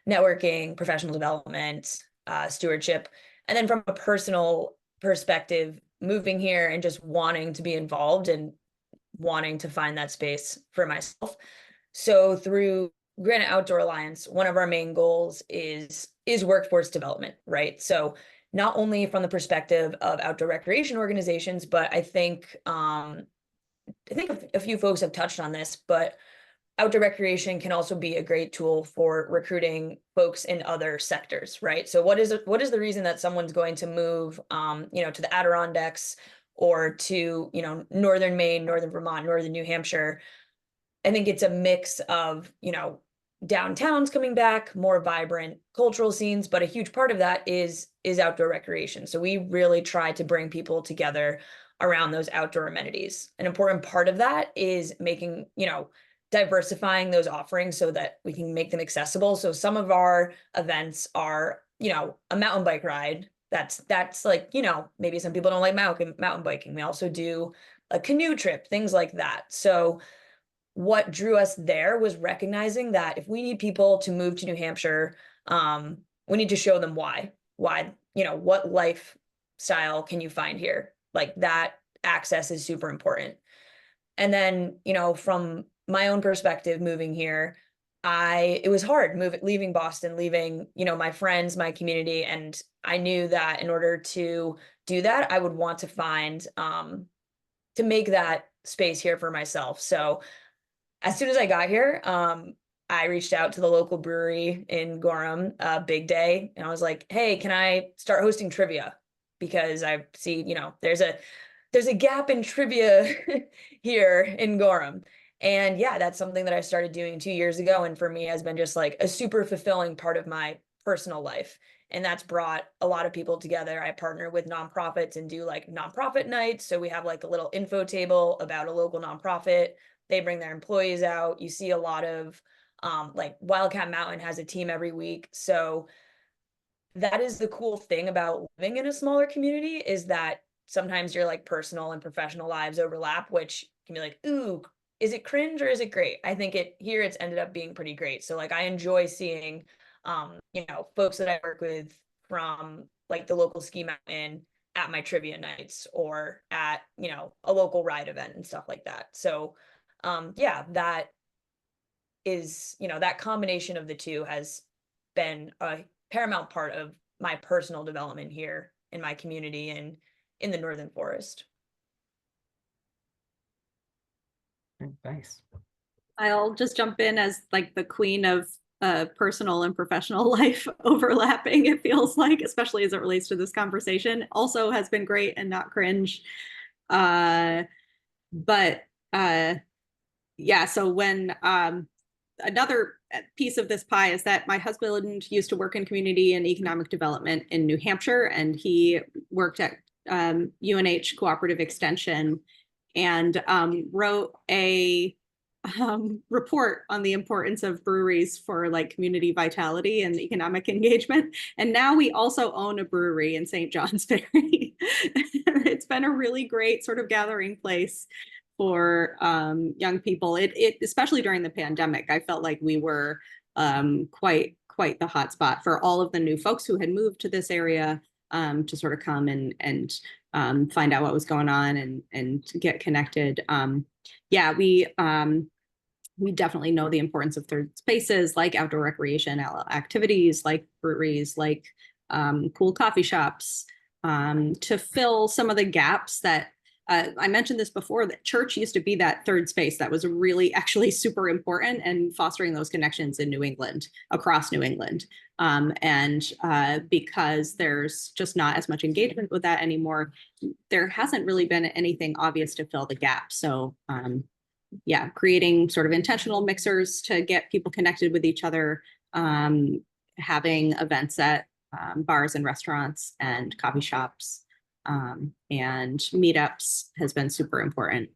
networking, professional development, stewardship. And then from a personal perspective, moving here and just wanting to be involved and wanting to find that space for myself. So through Granite Outdoor Alliance, one of our main goals is workforce development, right? So not only from the perspective of outdoor recreation organizations, but I think a few folks have touched on this, but outdoor recreation can also be a great tool for recruiting folks in other sectors, right? So what is the reason that someone's going to move, to the Adirondacks or to, northern Maine, northern Vermont, northern New Hampshire? I think it's a mix of, downtowns coming back, more vibrant cultural scenes, but a huge part of that is outdoor recreation. So we really try to bring people together around those outdoor amenities. An important part of that is making, diversifying those offerings so that we can make them accessible. So some of our events are, a mountain bike ride. That's like, maybe some people don't like mountain biking. We also do a canoe trip, things like that. So what drew us there was recognizing that if we need people to move to New Hampshire, we need to show them why, what lifestyle can you find here? Like that access is super important. And then, from my own perspective, moving here, it was hard leaving Boston, leaving, my friends, my community. And I knew that in order to do that, I would want to find, to make that space here for myself. So as soon as I got here, I reached out to the local brewery in Gorham, Big Day, and I was like, hey, can I start hosting trivia? Because I see, there's a gap in trivia here in Gorham. And yeah, that's something that I started doing 2 years ago. And for me has been just like a super fulfilling part of my personal life. And that's brought a lot of people together. I partner with nonprofits and do like nonprofit nights. So we have like a little info table about a local nonprofit. They bring their employees out. You see a lot of like Wildcat Mountain has a team every week. So that is the cool thing about living in a smaller community, is that sometimes your like personal and professional lives overlap, which can be like, ooh, is it cringe or is it great? I think it's ended up being pretty great. So like I enjoy seeing folks that I work with from like the local ski mountain at my trivia nights or at, a local ride event and stuff like that. So yeah, that is, that combination of the two has been a paramount part of my personal development here in my community and in the Northern Forest. Thanks. I'll just jump in as like the queen of personal and professional life overlapping, it feels like, especially as it relates to this conversation. Also has been great and not cringe. But yeah, so when another piece of this pie is that my husband used to work in community and economic development in New Hampshire, and he worked at UNH Cooperative Extension and wrote a report on the importance of breweries for like community vitality and economic engagement. And now we also own a brewery in St. Johnsbury. It's been a really great sort of gathering place for young people. It especially during the pandemic, I felt like we were quite the hotspot for all of the new folks who had moved to this area to sort of come and find out what was going on and get connected. Yeah, we definitely know the importance of third spaces like outdoor recreation activities, like breweries, like cool coffee shops, to fill some of the gaps that I mentioned this before, that church used to be that third space that was really actually super important and fostering those connections in New England, across New England. Because there's just not as much engagement with that anymore, there hasn't really been anything obvious to fill the gap. So yeah, creating sort of intentional mixers to get people connected with each other, having events at bars and restaurants and coffee shops, and meetups has been super important.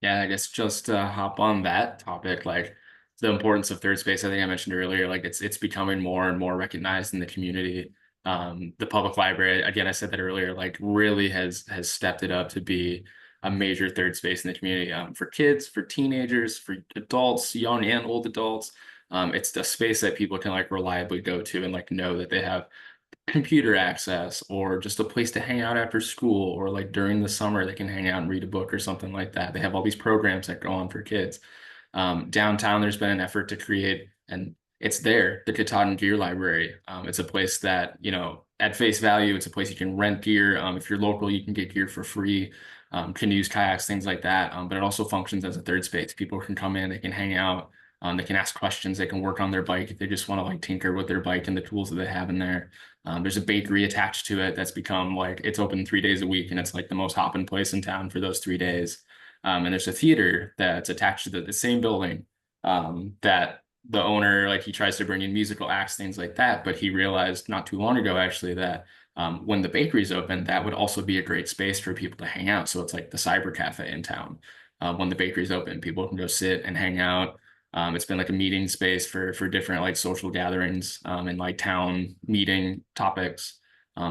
Yeah, I guess just to hop on that topic, like the importance of third space, I think I mentioned earlier, like it's becoming more and more recognized in the community. The public library, again, I said that earlier, like really has stepped it up to be a major third space in the community, for kids, for teenagers, for adults, young and old adults. It's the space that people can like reliably go to and like know that they have computer access or just a place to hang out after school, or like during the summer they can hang out and read a book or something like that. They have all these programs that go on for kids. Downtown, there's been an effort to create, and it's there, the Katahdin Gear Library. It's a place that, at face value, it's a place you can rent gear. If you're local, you can get gear for free, canoes, kayaks, things like that. But it also functions as a third space. People can come in, they can hang out, they can ask questions, they can work on their bike if they just want to like tinker with their bike and the tools that they have in there. There's a bakery attached to it that's become like, it's open 3 days a week, and it's like the most hopping place in town for those 3 days. And there's a theater that's attached to the same building, that the owner, like he tries to bring in musical acts, things like that. But he realized not too long ago, actually, that when the bakery's open, that would also be a great space for people to hang out. So it's like the cyber cafe in town. When the bakery's open, people can go sit and hang out. It's been like a meeting space for different like social gatherings, and like town meeting topics.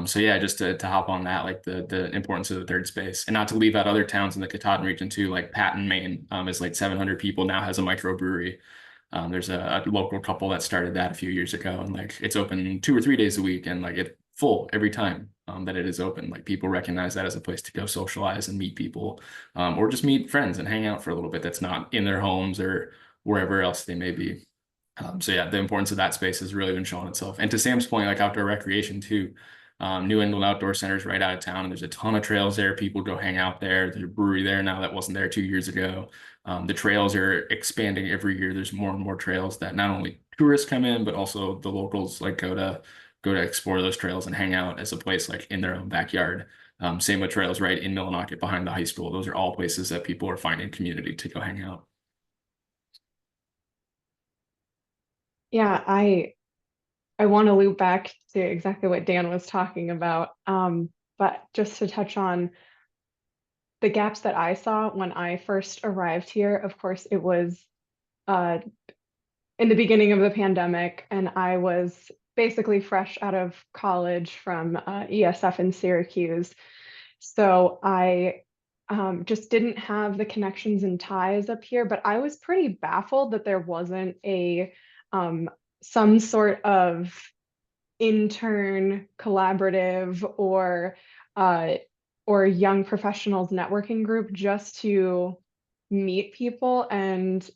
So yeah, just to hop on that, like the importance of the third space, and not to leave out other towns in the Katahdin region too, like Patton, Maine, is like 700 people, now has a microbrewery. There's a local couple that started that a few years ago, and like it's open 2 or 3 days a week, and like it's full every time that it is open. Like people recognize that as a place to go socialize and meet people, or just meet friends and hang out for a little bit that's not in their homes or wherever else they may be. So yeah, the importance of that space has really been showing itself. And to Sam's point, like outdoor recreation too. New England Outdoor Center is right out of town, and there's a ton of trails there. People go hang out there. There's a brewery there now that wasn't there 2 years ago. The trails are expanding every year. There's more and more trails that not only tourists come in, but also the locals like go to explore those trails and hang out as a place like in their own backyard. Same with trails right in Millinocket behind the high school. Those are all places that people are finding community to go hang out. Yeah, I want to loop back to exactly what Dan was talking about. But just to touch on the gaps that I saw when I first arrived here, of course, it was in the beginning of the pandemic, and I was basically fresh out of college from ESF in Syracuse. So I just didn't have the connections and ties up here, but I was pretty baffled that there wasn't a some sort of intern collaborative or young professionals networking group just to meet people. And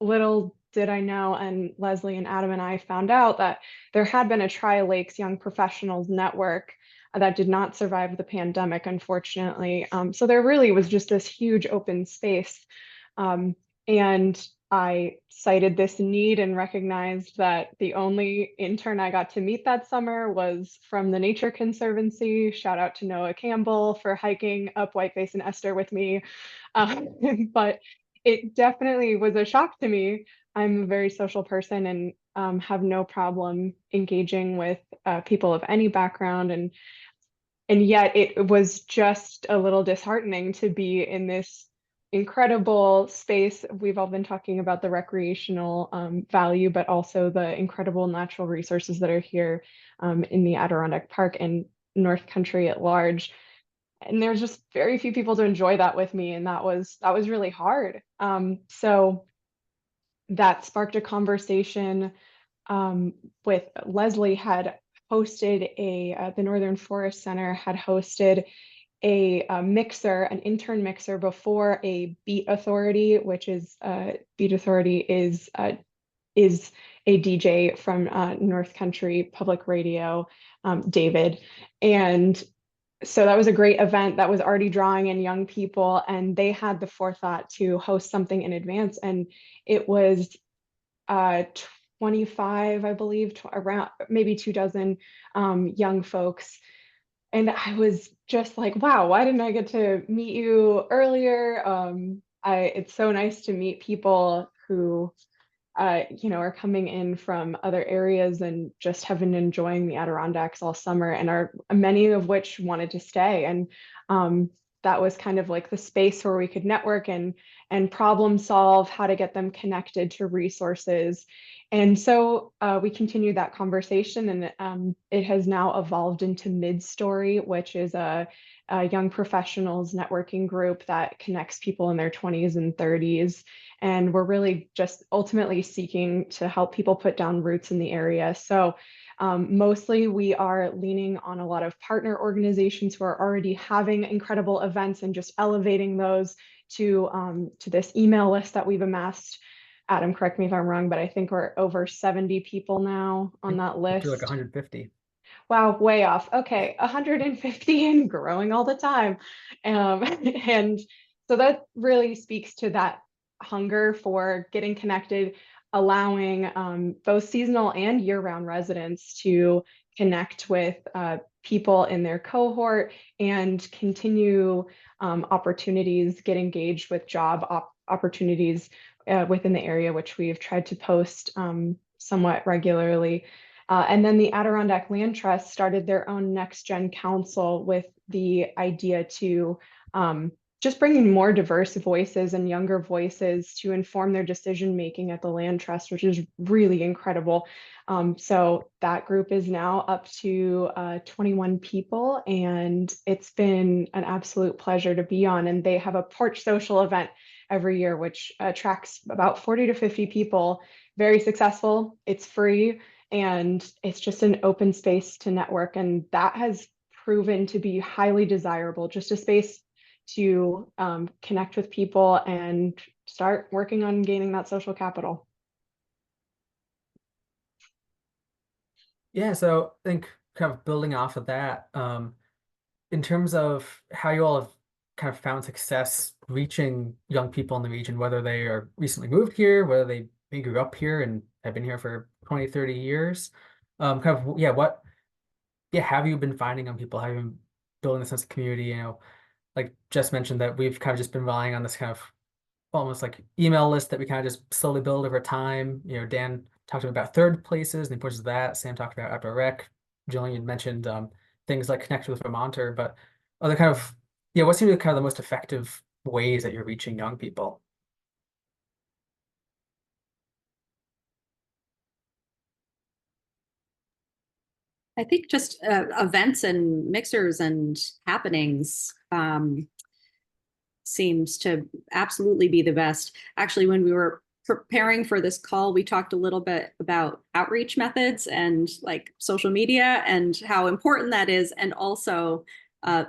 little did I know, and Leslie and Adam and I found out that there had been a Tri-Lakes Young Professionals Network that did not survive the pandemic, unfortunately. So there really was just this huge open space. And I cited this need and recognized that the only intern I got to meet that summer was from the Nature Conservancy. Shout out to Noah Campbell for hiking up White Basin Ester with me. But it definitely was a shock to me. I'm a very social person and have no problem engaging with people of any background, and yet it was just a little disheartening to be in this incredible space. We've all been talking about the recreational value, but also the incredible natural resources that are here in the Adirondack Park and North Country at large. And there's just very few people to enjoy that with me, and that was really hard. So that sparked a conversation with Leslie had hosted the Northern Forest Center had hosted a mixer, an intern mixer before a beat authority, which is beat authority is a DJ from North Country Public Radio, David. And so that was a great event that was already drawing in young people, and they had the forethought to host something in advance. And it was 25, I believe, around maybe 24 young folks. And I was just like, wow, why didn't I get to meet you earlier? It's so nice to meet people who are coming in from other areas and just have been enjoying the Adirondacks all summer, and are many of which wanted to stay. And that was kind of like the space where we could network and problem solve how to get them connected to resources. And so we continued that conversation, and it has now evolved into Mid-Story, which is a young professionals networking group that connects people in their 20s and 30s. And we're really just ultimately seeking to help people put down roots in the area. So mostly we are leaning on a lot of partner organizations who are already having incredible events and just elevating those to this email list that we've amassed. Adam, correct me if I'm wrong, but I think we're over 70 people now on that list. Like 150. Wow, way off. Okay, 150 and growing all the time. And so that really speaks to that hunger for getting connected, allowing both seasonal and year-round residents to connect with people in their cohort and continue opportunities, get engaged with job opportunities within the area, which we've tried to post somewhat regularly. And then the Adirondack Land Trust started their own Next Gen Council with the idea to just bring in more diverse voices and younger voices to inform their decision making at the Land Trust, which is really incredible. So that group is now up to 21 people, and it's been an absolute pleasure to be on. And they have a porch social event every year, which attracts about 40 to 50 people. Very successful. It's free. And it's just an open space to network. And that has proven to be highly desirable, just a space to connect with people and start working on gaining that social capital. Yeah, so I think kind of building off of that, in terms of how you all have kind of found success reaching young people in the region, whether they are recently moved here, whether they grew up here and have been here for 20, 30 years, have you been finding on people? Have you been building a sense of community? Like Jess mentioned, that we've kind of just been relying on this kind of almost like email list that we kind of just slowly build over time. Dan talked about third places and he pushes that. Sam talked about outdoor rec. Gillian mentioned things like Connect with Vermonter, but other kind of, what seems to be kind of the most effective ways that you're reaching young people? I think just events and mixers and happenings seems to absolutely be the best. Actually, when we were preparing for this call, we talked a little bit about outreach methods and like social media and how important that is. And also,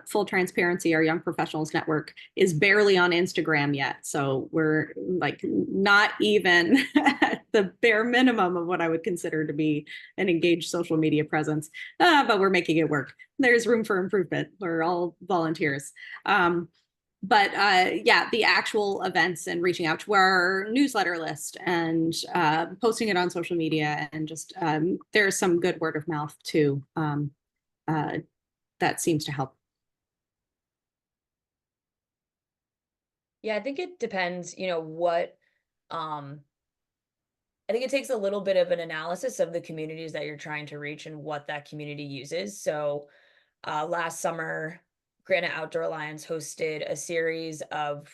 full transparency, our Young Professionals Network is barely on Instagram yet. So we're like not even at the bare minimum of what I would consider to be an engaged social media presence, but we're making it work. There's room for improvement. We're all volunteers. But yeah, the actual events and reaching out to our newsletter list and posting it on social media, and just there's some good word of mouth too that seems to help. Yeah, I think it depends, what I think it takes a little bit of an analysis of the communities that you're trying to reach and what that community uses. So last summer, Granite Outdoor Alliance hosted a series of,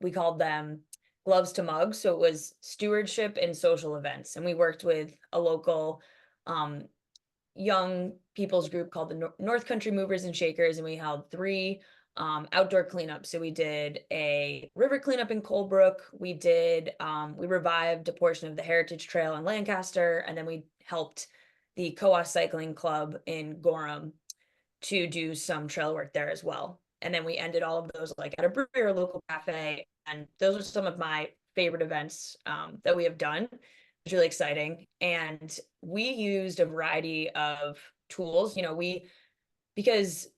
we called them Gloves to Mugs. So it was stewardship and social events. And we worked with a local young people's group called the North Country Movers and Shakers. And we held 3 outdoor cleanups. So we did a river cleanup in Colebrook. We revived a portion of the Heritage Trail in Lancaster. And then we helped the Coas Cycling Club in Gorham to do some trail work there as well. And then we ended all of those like at a brewery or a local cafe. And those are some of my favorite events that we have done. It's really exciting. And we used a variety of tools, because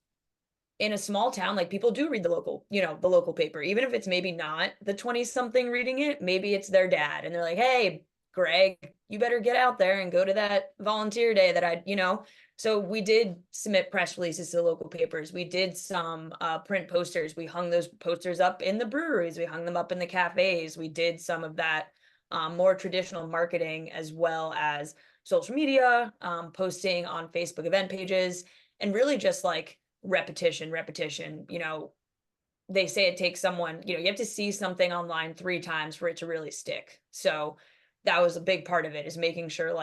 in a small town, like people do read the local paper, even if it's maybe not the 20-something reading it, maybe it's their dad. And they're like, hey, Greg, you better get out there and go to that volunteer day that So we did submit press releases to the local papers. We did some print posters. We hung those posters up in the breweries. We hung them up in the cafes. We did some of that more traditional marketing, as well as social media, posting on Facebook event pages, and really just like repetition. They say it takes someone, you have to see something online 3 times for it to really stick. So that was a big part of it, is making sure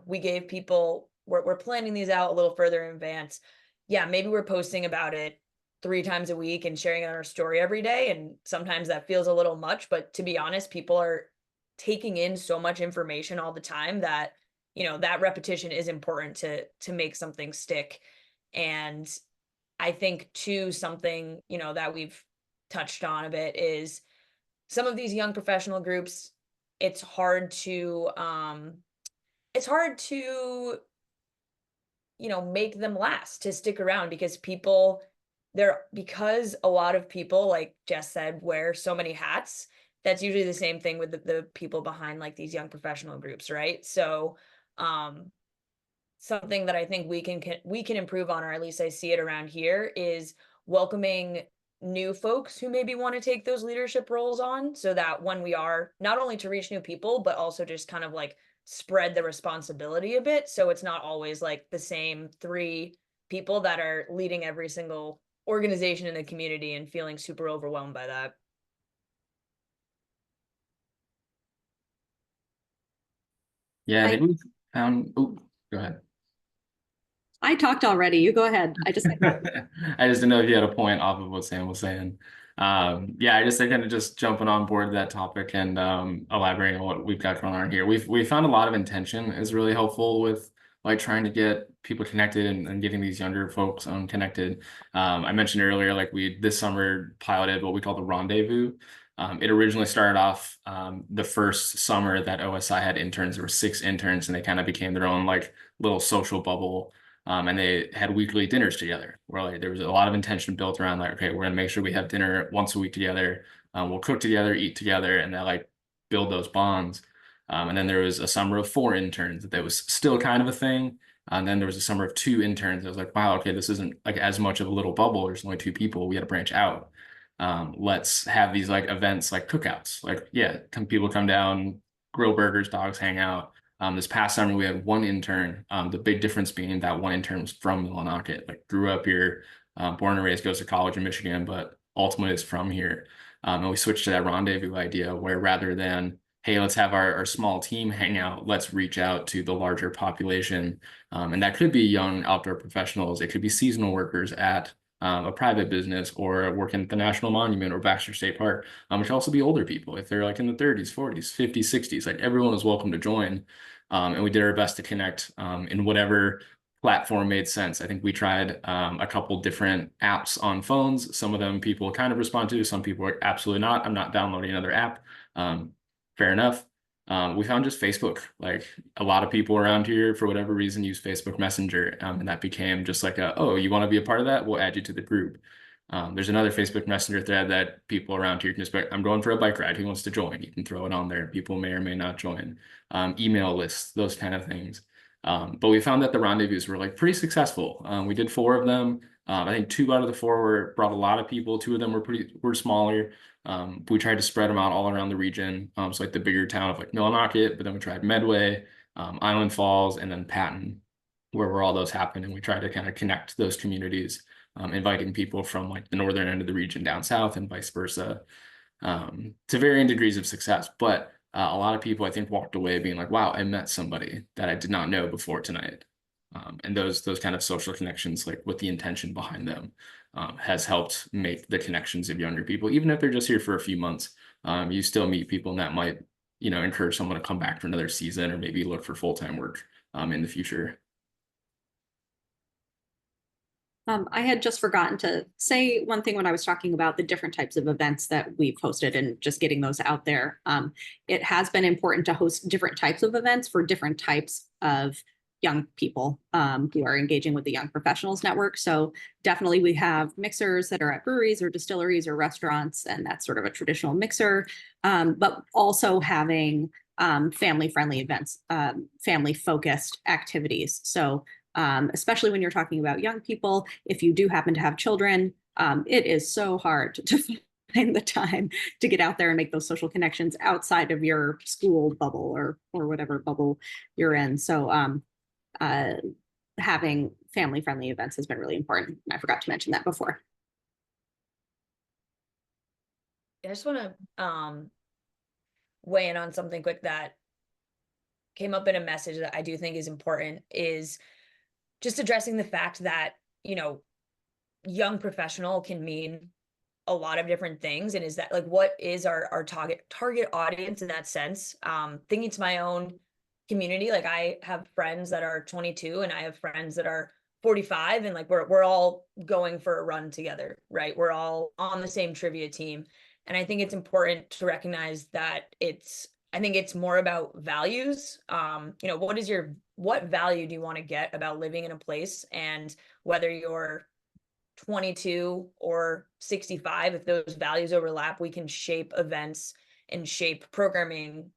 we gave people, we're planning these out a little further in advance. Yeah, maybe we're posting about it 3 times a week and sharing it on our story every day. And sometimes that feels a little much, but to be honest, people are taking in so much information all the time that, that repetition is important to make something stick. And I think too, something, that we've touched on a bit is some of these young professional groups, it's hard to make them last, to stick around, because a lot of people, like Jess said, wear so many hats. That's usually the same thing with the people behind like these young professional groups, right? So something that I think we can improve on, or at least I see it around here, is welcoming new folks who maybe want to take those leadership roles on, so that when we are not only to reach new people, but also just kind of like spread the responsibility a bit. So it's not always like the same 3 people that are leading every single organization in the community and feeling super overwhelmed by that. Yeah, I think we found. Oh, go ahead. I talked already. You go ahead. I just didn't know if you had a point off of what Sam was saying. Yeah, I just kind of just jumping on board that topic and elaborating on what we've got going on here. We found a lot of intention is really helpful with like trying to get people connected and getting these younger folks connected. I mentioned earlier, like we this summer piloted what we call the rendezvous. It originally started off the first summer that OSI had interns. There were 6 interns, and they kind of became their own like little social bubble. And they had weekly dinners together, where like there was a lot of intention built around like, okay, we're gonna make sure we have dinner once a week together. We'll cook together, eat together, and then like build those bonds. And then there was a summer of 4 interns that was still kind of a thing. And then there was a summer of 2 interns. I was like, wow, okay, this isn't like as much of a little bubble. There's only 2 people. We had to branch out. Let's have these like events, like cookouts. Like, yeah, people come down, grill burgers, dogs hang out. This past summer, we had 1 intern. The big difference being that 1 intern was from Millinocket, like grew up here, born and raised, goes to college in Michigan, but ultimately is from here. And we switched to that rendezvous idea, where rather than hey, let's have our small team hang out. Let's reach out to the larger population. And that could be young outdoor professionals. It could be seasonal workers at a private business or working at the National Monument or Baxter State Park, which also be older people. If they're like in the 30s, 40s, 50s, 60s, like everyone is welcome to join. And we did our best to connect in whatever platform made sense. I think we tried a couple different apps on phones. Some of them people kind of respond to, some people are absolutely not. I'm not downloading another app. Fair enough. We found just Facebook. Like a lot of people around here, for whatever reason, use Facebook Messenger, and that became just like oh, you want to be a part of that? We'll add you to the group. There's another Facebook Messenger thread that people around here can just be, I'm going for a bike ride. Who wants to join? You can throw it on there. People may or may not join. Email lists, those kind of things. But we found that the rendezvous were like pretty successful. We did 4 of them. I think 2 out of the 4 brought a lot of people. 2 of them were smaller. We tried to spread them out all around the region. So like the bigger town of like Millinocket, but then we tried Medway, Island Falls, and then Patton, where all those happen. And we tried to kind of connect those communities, inviting people from like the northern end of the region down south and vice versa, to varying degrees of success. But a lot of people, I think, walked away being like, wow, I met somebody that I did not know before tonight. And those kind of social connections, like with the intention behind them, has helped make the connections of younger people, even if they're just here for a few months. You still meet people, and that might, encourage someone to come back for another season or maybe look for full-time work in the future. I had just forgotten to say one thing when I was talking about the different types of events that we've hosted and just getting those out there. It has been important to host different types of events for different types of young people who are engaging with the Young Professionals Network. So definitely we have mixers that are at breweries or distilleries or restaurants, and that's sort of a traditional mixer, but also having family-friendly events, family-focused activities. So especially when you're talking about young people, if you do happen to have children, it is so hard to find the time to get out there and make those social connections outside of your school bubble or whatever bubble you're in. So having family-friendly events has been really important. I forgot to mention that before. I just want to weigh in on something quick that came up in a message that I do think is important, is just addressing the fact that, young professional can mean a lot of different things. And is that like, what is our target audience in that sense? Thinking to my own community, like I have friends that are 22 and I have friends that are 45, and like we're all going for a run together, right? We're all on the same trivia team. And I think it's important to recognize that I think it's more about values. What value do you want to get about living in a place? And whether you're 22 or 65, if those values overlap, we can shape events and shape programming,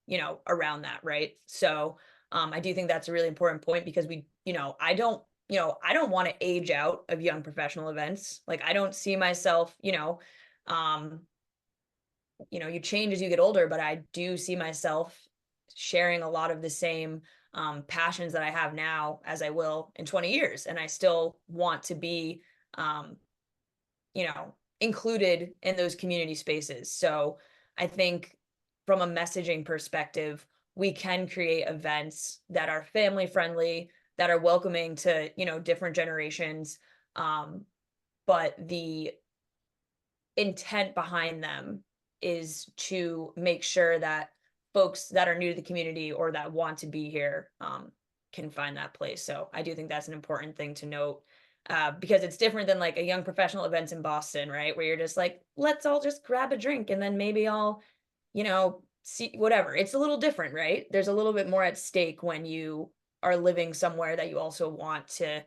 around that, right? So I do think that's a really important point, because I don't want to age out of young professional events. Like I don't see myself, you change as you get older, but I do see myself sharing a lot of the same passions that I have now as I will in 20 years. And I still want to be, included in those community spaces. So I think from a messaging perspective, we can create events that are family friendly, that are welcoming to, different generations. But the intent behind them is to make sure that folks that are new to the community or that want to be here can find that place. So I do think that's an important thing to note, because it's different than like a young professional events in Boston, right? Where you're just like, let's all just grab a drink and then maybe I'll, see whatever. It's a little different, right? There's a little bit more at stake when you are living somewhere that you also want to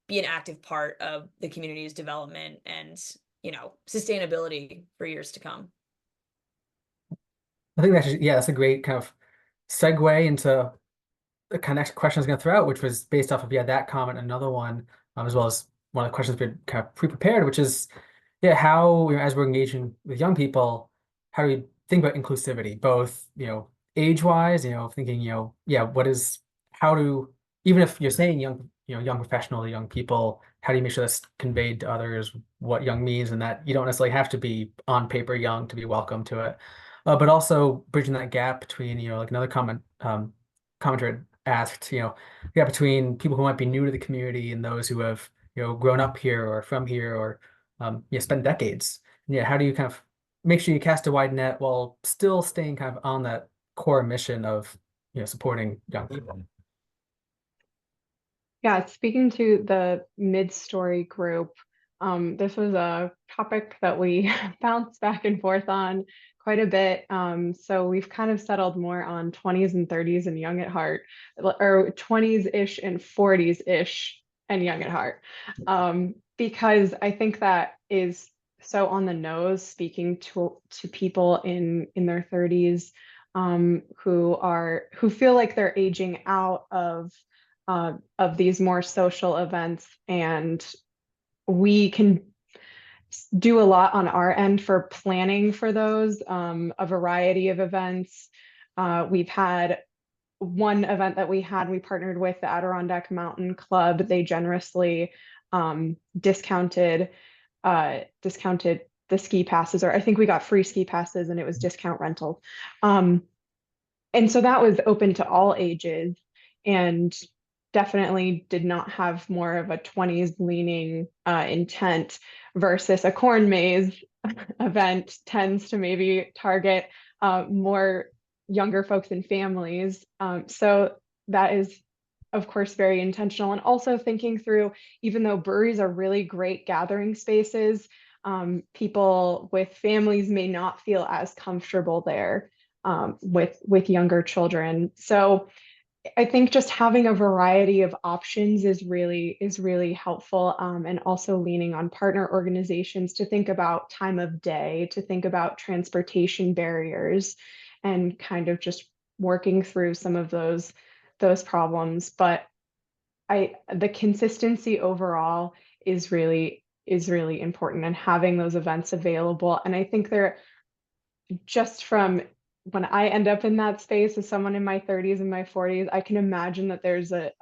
be an active part of the community's development and, sustainability for years to come. I think that's a great kind of segue into the kind of next question I was going to throw out, which was based off of that comment, another one, as well as one of the questions we had kind of pre-prepared, which is how as we're engaging with young people, how do we think about inclusivity, both age-wise, thinking even if you're saying young professional, young people, how do you make sure that's conveyed to others what young means, and that you don't necessarily have to be on paper young to be welcome to it. but also bridging that gap between, like another commenter asked, gap between people who might be new to the community and those who have, grown up here or from here or, spent decades. And yeah, how do you kind of make sure you cast a wide net while still staying kind of on that core mission of, supporting young people? Yeah, speaking to the mid-story group, this was a topic that we bounced back and forth on quite a bit. So we've kind of settled more on 20s and 30s and young at heart, or 20s-ish and 40s-ish and young at heart. Because I think that is so on the nose, speaking to people in their 30s, who feel like they're aging out of these more social events, and we can do a lot on our end for planning for those, a variety of events. We've had one event that we partnered with the Adirondack Mountain Club. They generously discounted the ski passes, or I think we got free ski passes and it was discount rental. And so that was open to all ages, and definitely did not have more of a 20s leaning intent, versus a corn maze event tends to maybe target more younger folks and families. So that is, of course, very intentional. And also thinking through, even though breweries are really great gathering spaces, people with families may not feel as comfortable there with younger children. So I think just having a variety of options is really helpful, and also leaning on partner organizations to think about time of day, to think about transportation barriers, and kind of just working through some of those problems. But the consistency overall is really important, and having those events available. And I think they're, just from when I end up in that space as someone in my 30s and my 40s, I can imagine that there's a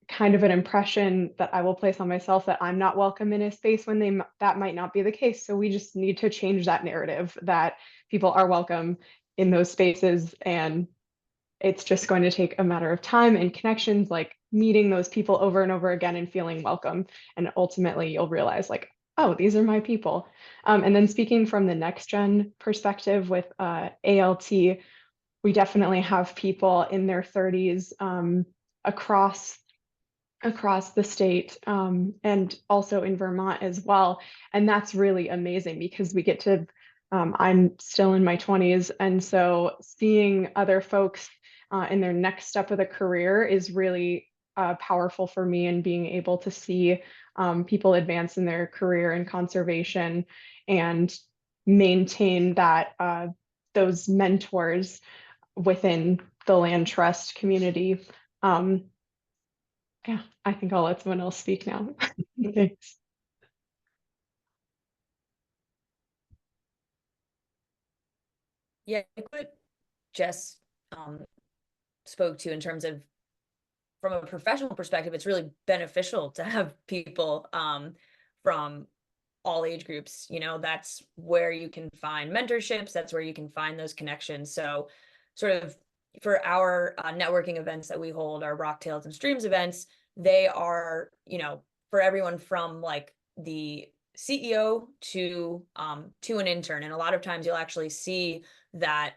kind of an impression that I will place on myself that I'm not welcome in a space when that might not be the case. So we just need to change that narrative that people are welcome in those spaces, and it's just going to take a matter of time and connections, like meeting those people over and over again and feeling welcome. And ultimately you'll realize, like, oh, these are my people. And then speaking from the next gen perspective with ALT, we definitely have people in their 30s across the state, and also in Vermont as well. And that's really amazing because we get to, I'm still in my 20s. And so seeing other folks in their next step of the career is really powerful for me, and being able to see people advance in their career in conservation and maintain that those mentors within the land trust community. Yeah, I think I'll let someone else speak now. Thanks. Yeah, like what Jess spoke to in terms of, from a professional perspective, it's really beneficial to have people from all age groups. That's where you can find mentorships, that's where you can find those connections. So sort of for our networking events that we hold, our Rock Tales and Streams events, they are, for everyone from like the CEO to an intern. And a lot of times you'll actually see that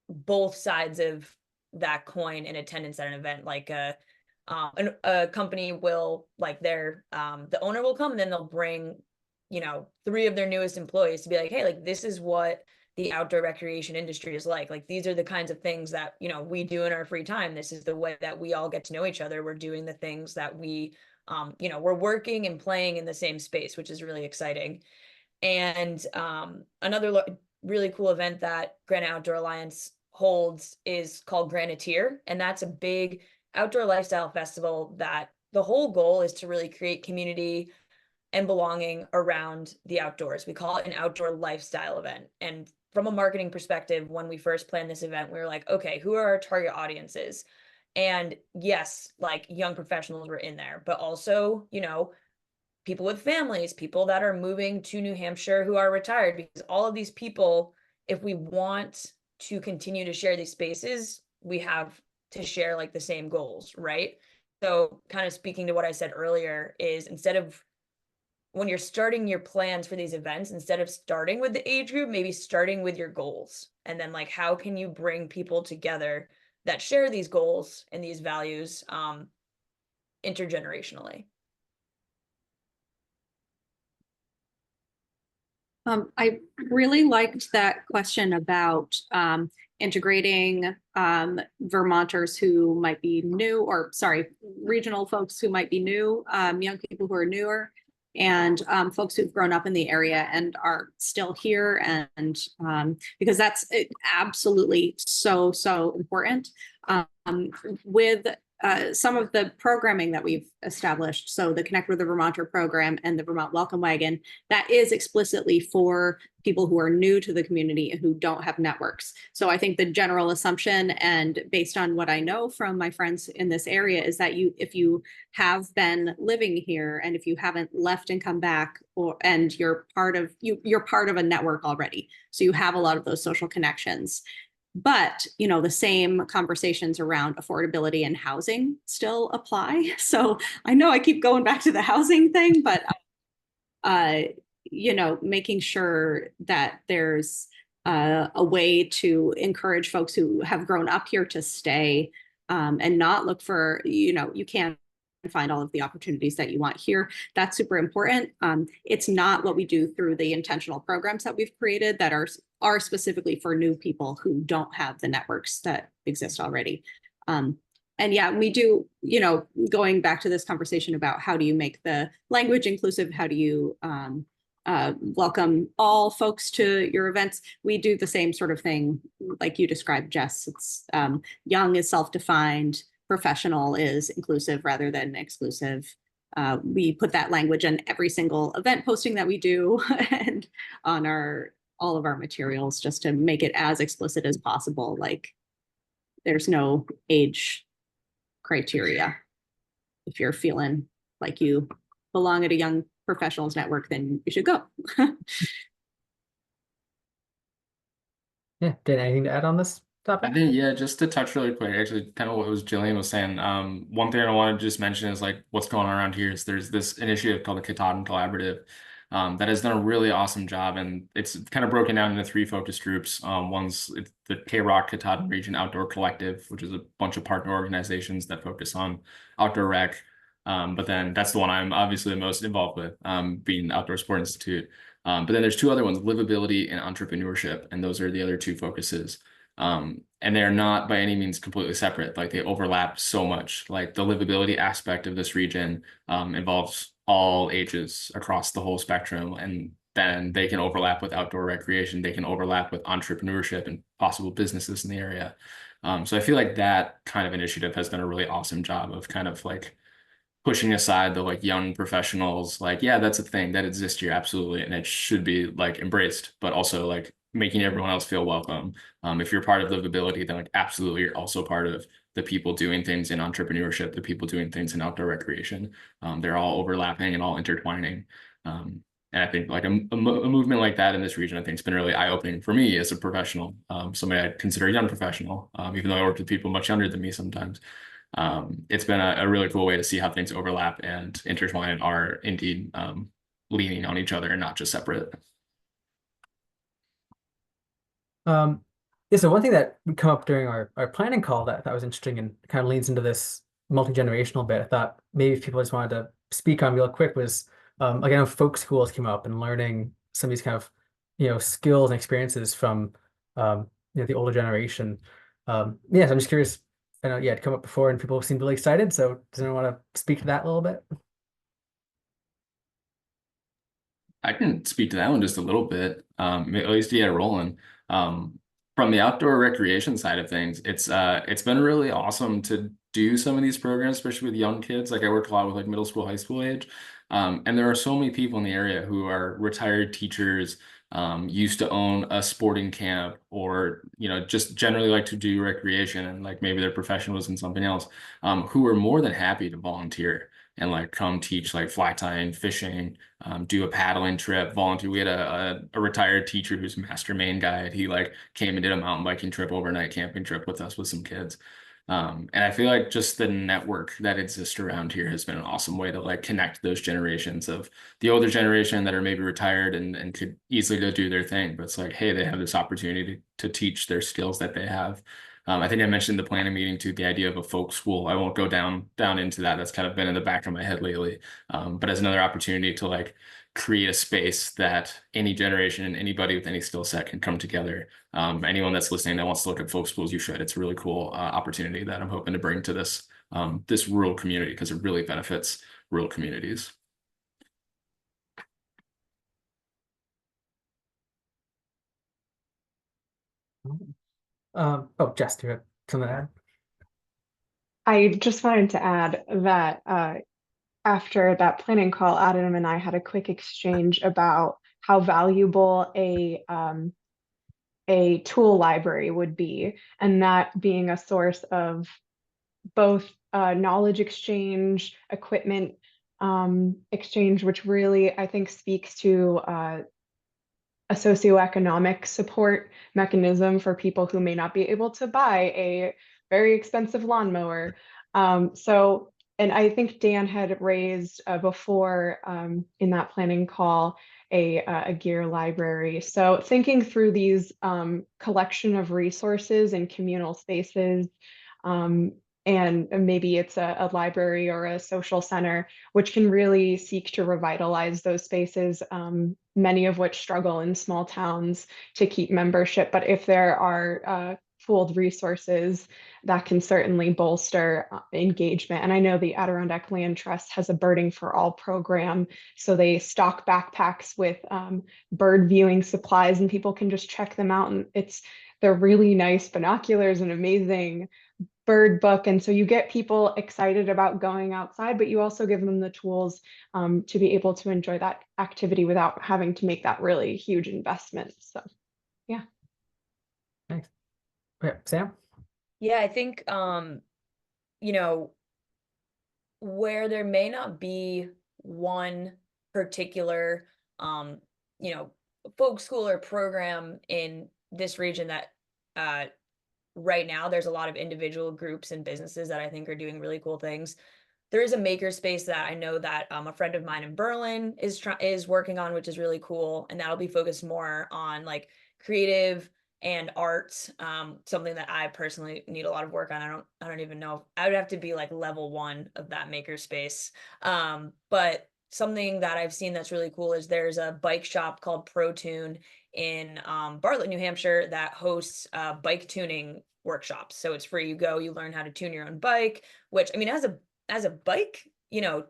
both sides of that coin in attendance at an event. Like a company will, like, the owner will come, and then they'll bring 3 of their newest employees to be like, hey, like, this is what the outdoor recreation industry is like these are the kinds of things that we do in our free time. This is the way that we all get to know each other. We're doing the things that we we're working and playing in the same space, which is really exciting. And another really cool event that Granite Outdoor Alliance holds is called Granite, and that's a big outdoor lifestyle festival that the whole goal is to really create community and belonging around the outdoors. We call it an outdoor lifestyle event. And from a marketing perspective, when we first planned this event, we were like, okay, who are our target audiences? And yes, like, young professionals were in there, but also, people with families, people that are moving to New Hampshire who are retired, because all of these people, if we want to continue to share these spaces, we have to share like the same goals, right? So kind of speaking to what I said earlier is, instead of when you're starting your plans for these events, instead of starting with the age group, maybe starting with your goals. And then like, how can you bring people together that share these goals and these values intergenerationally? I really liked that question about integrating Vermonters who might be new, or sorry, regional folks who might be new, young people who are newer, and folks who've grown up in the area and are still here. And because that's absolutely so important. With some of the programming that we've established, so the Connect with the Vermonter program and the Vermont Welcome Wagon, that is explicitly for people who are new to the community and who don't have networks. So I think the general assumption, and based on what I know from my friends in this area, is that if you have been living here and if you haven't left and come back, and you're part of a network already, so you have a lot of those social connections. But, the same conversations around affordability and housing still apply. So I know I keep going back to the housing thing, but, making sure that there's a way to encourage folks who have grown up here to stay and not look for, you can't find all of the opportunities that you want here. That's super important. It's not what we do through the intentional programs that we've created that are specifically for new people who don't have the networks that exist already. And yeah, we do, going back to this conversation about how do you make the language inclusive, how do you welcome all folks to your events, we do the same sort of thing like you described, Jess. It's young is self-defined, professional is inclusive rather than exclusive. We put that language in every single event posting that we do and on all of our materials, just to make it as explicit as possible. Like, there's no age criteria. If you're feeling like you belong at a young professionals network, then you should go. Yeah, did anything to add on this topic? I think, yeah, just to touch really quick, actually, kind of what was Gillian was saying. One thing I wanted to just mention is like what's going on around here is there's this initiative called the Katahdin Collaborative that has done a really awesome job, and it's kind of broken down into 3 focus groups. One's the K-Rock Katahdin Region Outdoor Collective, which is a bunch of partner organizations that focus on outdoor rec. But then that's the one I'm obviously the most involved with, being Outdoor Sport Institute. But then there's 2 other ones, livability and entrepreneurship, and those are the other 2 focuses. And they're not by any means completely separate. Like, they overlap so much. Like, the livability aspect of this region involves all ages across the whole spectrum, and then they can overlap with outdoor recreation. They can overlap with entrepreneurship and possible businesses in the area. So I feel like that kind of initiative has done a really awesome job of kind of like pushing aside the like young professionals, like, yeah, that's a thing that exists here, absolutely, and it should be like embraced, but also like making everyone else feel welcome. If you're part of livability, then like absolutely you're also part of the people doing things in entrepreneurship, the people doing things in outdoor recreation. They're all overlapping and all intertwining. And I think like a movement like that in this region, I think, has been really eye-opening for me as a professional, somebody I consider a young professional, even though I work with people much younger than me sometimes. It's been a really cool way to see how things overlap and intertwine and are indeed leaning on each other and not just separate. Yeah, so one thing that would come up during our planning call that I thought was interesting and kind of leans into this multi-generational bit, I thought maybe if people just wanted to speak on real quick, was like, I know folk schools came up and learning some of these kind of skills and experiences from the older generation. Yeah, so I'm just curious. I know, yeah, it come up before and people seemed really excited. So does anyone want to speak to that a little bit? I can speak to that one just a little bit, at least to get it rolling. From the outdoor recreation side of things, it's been really awesome to do some of these programs, especially with young kids. Like, I work a lot with like middle school, high school age, and there are so many people in the area who are retired teachers, used to own a sporting camp, or just generally like to do recreation, and like maybe their profession was in something else, who are more than happy to volunteer. and like come teach like fly tying, fishing, do a paddling trip, volunteer. We had a retired teacher who's master main guide. He like came and did a mountain biking trip, overnight camping trip with us with some kids. And I feel like just the network that exists around here has been an awesome way to like connect those generations of the older generation that are maybe retired and could easily go do their thing. But it's like, hey, they have this opportunity to teach their skills that they have. I think I mentioned the planning meeting too, the idea of a folk school. I won't go down into that. That's kind of been in the back of my head lately. But as another opportunity to like create a space that any generation and anybody with any skill set can come together. Anyone that's listening that wants to look at folk schools, you should. It's a really cool opportunity that I'm hoping to bring to this this rural community because it really benefits rural communities. Oh, Jess, do you have something to add? I just wanted to add that after that planning call, Adam and I had a quick exchange about how valuable a tool library would be, and that being a source of both knowledge exchange, equipment exchange, which really I think speaks to a socioeconomic support mechanism for people who may not be able to buy a very expensive lawnmower. And I think Dan had raised before in that planning call a gear library. So thinking through these collection of resources and communal spaces, and maybe it's a library or a social center, which can really seek to revitalize those spaces, many of which struggle in small towns to keep membership. But if there are pooled resources, that can certainly bolster engagement. And I know the Adirondack Land Trust has a Birding for All program. So they stock backpacks with bird viewing supplies, and people can just check them out. And they're really nice binoculars and amazing bird book. And so you get people excited about going outside, but you also give them the tools to be able to enjoy that activity without having to make that really huge investment. So, yeah. Thanks. Okay, Sam? Yeah, I think, you know, where there may not be one particular, you know, folk school or program in this region that right now there's a lot of individual groups and businesses that I think are doing really cool things. There is a makerspace that I know that a friend of mine in Berlin is working on, which is really cool, and that'll be focused more on like creative and arts, something that I personally need a lot of work on. I don't even know. I would have to be like level 1 of that makerspace. But something that I've seen that's really cool is there's a bike shop called ProTune in Bartlett, New Hampshire, that hosts bike tuning workshops. So it's free. You go, you learn how to tune your own bike, which I mean, as a bike, you know,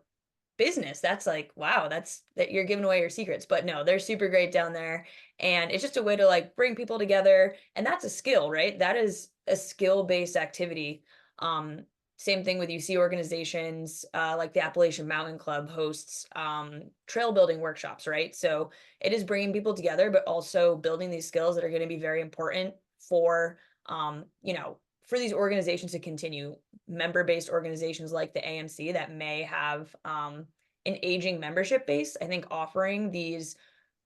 business, that's like, wow, that you're giving away your secrets. But no, they're super great down there. And it's just a way to like bring people together. And that's a skill, right? That is a skill-based activity. Same thing with UC organizations, like the Appalachian Mountain Club hosts trail building workshops, right? So it is bringing people together, but also building these skills that are going to be very important for, you know, for these organizations to continue. Member-based organizations like the AMC that may have an aging membership base. I think offering these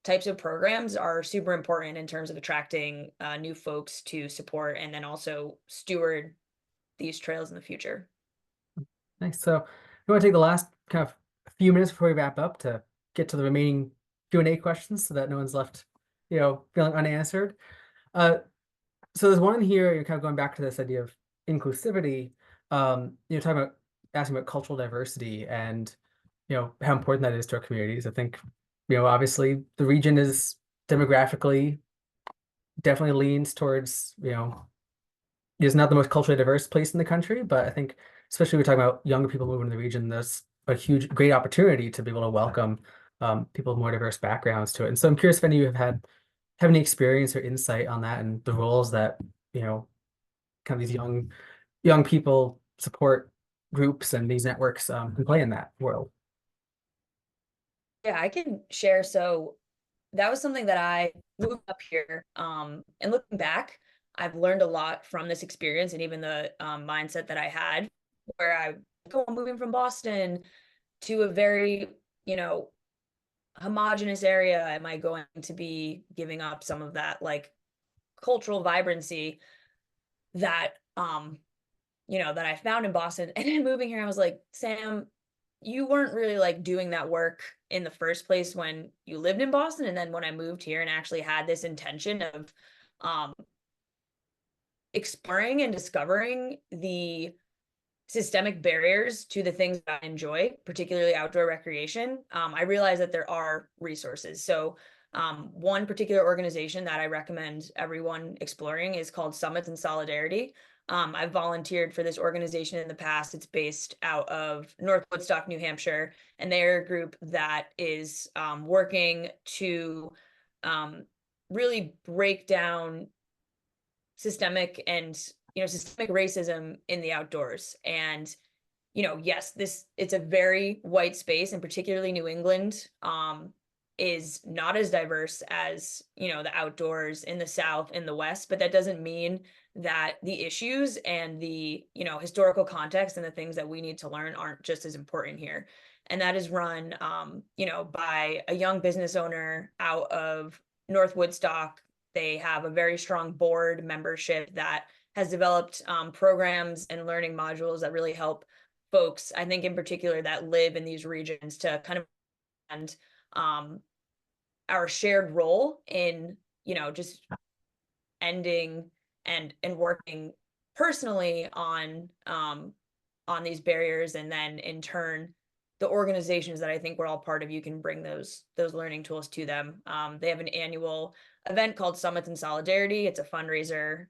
types of programs are super important in terms of attracting new folks to support and then also steward these trails in the future. Thanks. So you want to take the last kind of few minutes before we wrap up to get to the remaining Q&A questions so that no one's left, you know, feeling unanswered. So there's one in here, you're kind of going back to this idea of inclusivity. You're talking about asking about cultural diversity and, you know, how important that is to our communities. I think, you know, obviously the region is demographically definitely leans towards, you know, is not the most culturally diverse place in the country, but I think especially we're talking about younger people moving to the region, there's a great opportunity to be able to welcome people with more diverse backgrounds to it. And so I'm curious if any of you have any experience or insight on that and the roles that, you know, kind of these young people support groups and these networks can play in that world. Yeah, I can share. So that was something that I moved up here. And looking back, I've learned a lot from this experience and even the mindset that I had where I'm moving from Boston, to a very, you know, homogenous area? Am I going to be giving up some of that like cultural vibrancy that you know, that I found in Boston? And then moving here, I was like, Sam, you weren't really like doing that work in the first place when you lived in Boston. And then when I moved here and actually had this intention of exploring and discovering the systemic barriers to the things that I enjoy, particularly outdoor recreation, I realized that there are resources. So one particular organization that I recommend everyone exploring is called Summits in Solidarity. I've volunteered for this organization in the past. It's based out of North Woodstock, New Hampshire, and they're a group that is working to really break down systemic and, you know, systemic racism in the outdoors. And, you know, yes, it's a very white space, and particularly New England is not as diverse as, you know, the outdoors in the South, in the West, but that doesn't mean that the issues and the, you know, historical context and the things that we need to learn aren't just as important here. And that is run, you know, by a young business owner out of North Woodstock. They have a very strong board membership that has developed programs and learning modules that really help folks, I think in particular, that live in these regions to kind of and our shared role in, you know, just ending and working personally on these barriers, and then in turn the organizations that I think we're all part of, you can bring those learning tools to them. They have an annual event called Summits in Solidarity. It's a fundraiser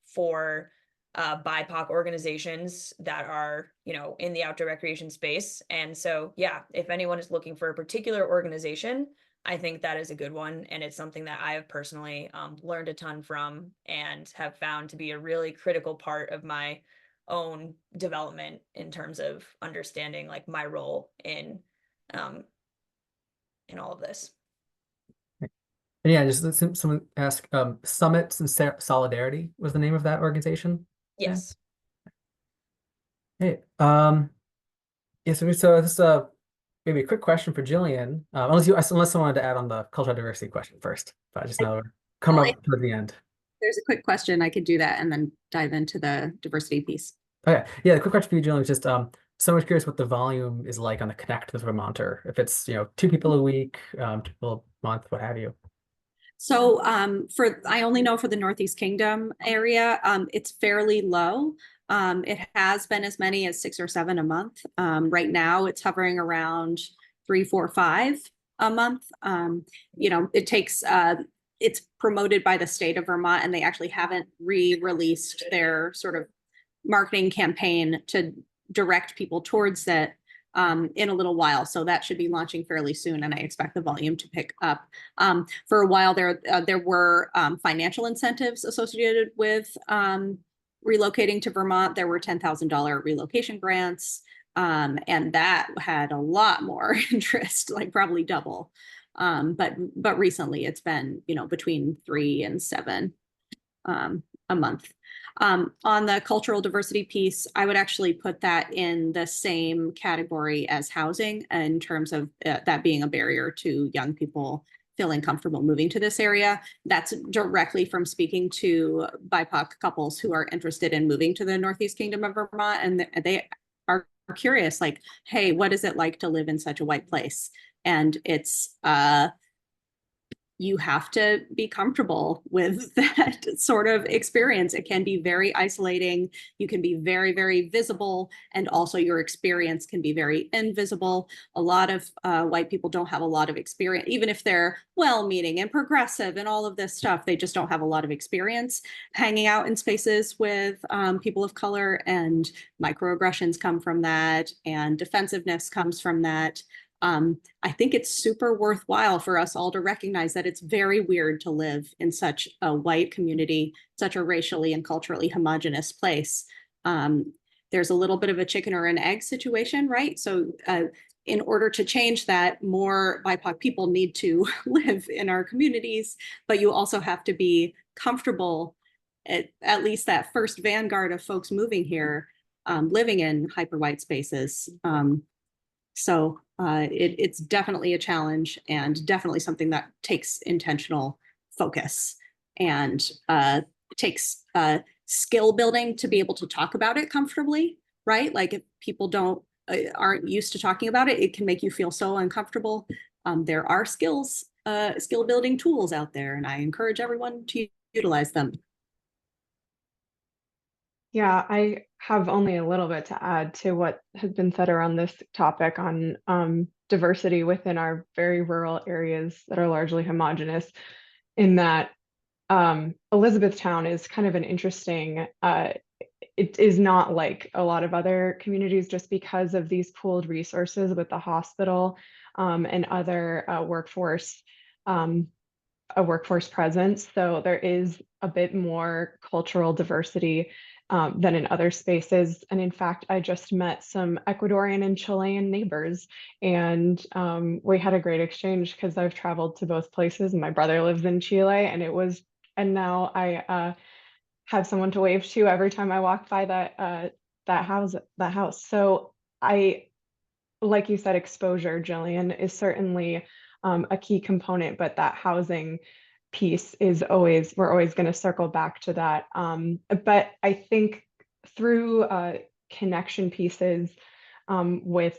for BIPOC organizations that are, you know, in the outdoor recreation space. And so, yeah, if anyone is looking for a particular organization, I think that is a good one. And it's something that I have personally learned a ton from and have found to be a really critical part of my own development in terms of understanding like my role in all of this. And yeah, just someone ask, Summits and Solidarity was the name of that organization? Yes. Hey, yeah, so this is maybe a quick question for Gillian, unless someone wanted to add on the cultural diversity question first, but I just know we're coming up toward the end. There's a quick question. I could do that and then dive into the diversity piece. Okay, yeah, the quick question for you, Gillian, is just someone's curious what the volume is like on the Connect with Vermonter. If it's, you know, 2 people a week, 2 people a month, what have you. So I only know for the Northeast Kingdom area, it's fairly low. It has been as many as 6 or 7 a month. Right now it's hovering around 3, 4, 5 a month. You know, it takes it's promoted by the state of Vermont, and they actually haven't re-released their sort of marketing campaign to direct people towards that in a little while. So that should be launching fairly soon, and I expect the volume to pick up. For a while there were financial incentives associated with relocating to Vermont. There were $10,000 relocation grants, and that had a lot more interest, like probably double. But recently it's been, you know, between 3 and 7 a month. On the cultural diversity piece, I would actually put that in the same category as housing in terms of that being a barrier to young people feeling comfortable moving to this area. That's directly from speaking to BIPOC couples who are interested in moving to the Northeast Kingdom of Vermont, and they are curious, like, hey, what is it like to live in such a white place? And it's you have to be comfortable with that sort of experience. It can be very isolating. You can be very, very visible, and also your experience can be very invisible. A lot of white people don't have a lot of experience, even if they're well-meaning and progressive and all of this stuff. They just don't have a lot of experience hanging out in spaces with people of color, and microaggressions come from that, and defensiveness comes from that. I think it's super worthwhile for us all to recognize that it's very weird to live in such a white community, such a racially and culturally homogenous place. There's a little bit of a chicken or an egg situation, right? So in order to change that, more BIPOC people need to live in our communities, but you also have to be comfortable at least that first vanguard of folks moving here, living in hyper white spaces. So it's definitely a challenge and definitely something that takes intentional focus and takes skill building to be able to talk about it comfortably, right? Like if people aren't used to talking about it, it can make you feel so uncomfortable. There are skill building tools out there, and I encourage everyone to utilize them. Yeah, I have only a little bit to add to what has been said around this topic on diversity within our very rural areas that are largely homogenous, in that Elizabethtown is kind of an interesting, it is not like a lot of other communities just because of these pooled resources with the hospital and other a workforce presence. So there is a bit more cultural diversity than in other spaces. And in fact, I just met some Ecuadorian and Chilean neighbors, and we had a great exchange because I've traveled to both places, and my brother lives in Chile, and now I have someone to wave to every time I walk by that house. So like you said, exposure, Gillian, is certainly a key component, but that housing piece we're always going to circle back to that. But I think through connection pieces with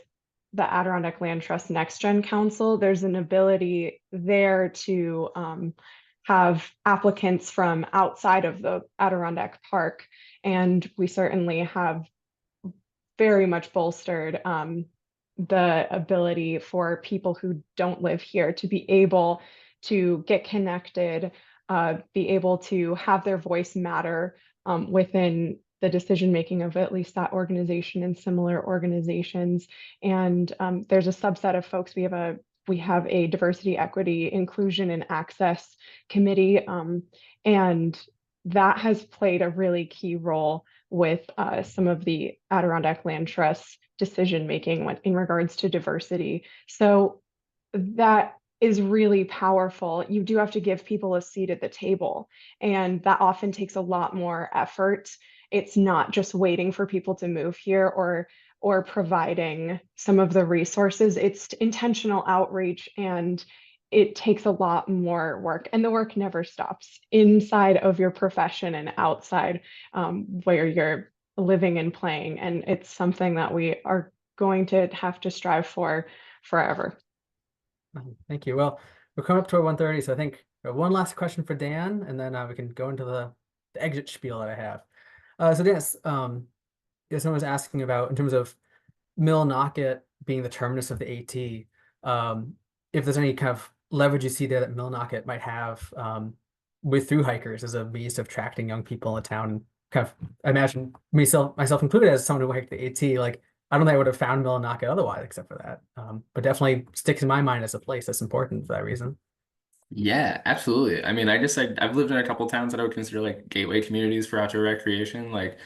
the Adirondack Land Trust Next Gen Council, there's an ability there to have applicants from outside of the Adirondack Park. And we certainly have very much bolstered the ability for people who don't live here to be able to get connected, be able to have their voice matter within the decision making of at least that organization and similar organizations. And there's a subset of folks. We have a diversity, equity, inclusion, and access committee, and that has played a really key role with some of the Adirondack Land Trust decision making in regards to diversity. So that is really powerful. You do have to give people a seat at the table, and that often takes a lot more effort. It's not just waiting for people to move here or providing some of the resources. It's intentional outreach, and it takes a lot more work, and the work never stops inside of your profession and outside where you're living and playing. And it's something that we are going to have to strive for forever. Thank you. Well, we're coming up to our 1:30, so I think we have one last question for Dan, and then we can go into the exit spiel that I have. So Dan, someone was asking about, in terms of Millinocket being the terminus of the AT, if there's any kind of leverage you see there that Millinocket might have with through hikers as a means of attracting young people in the town. Kind of, I imagine myself included, as someone who hiked the AT, like I don't think I would have found Millinocket otherwise except for that. But definitely sticks in my mind as a place that's important for that reason. Yeah, absolutely. I mean, I've lived in a couple towns that I would consider like gateway communities for outdoor recreation. Like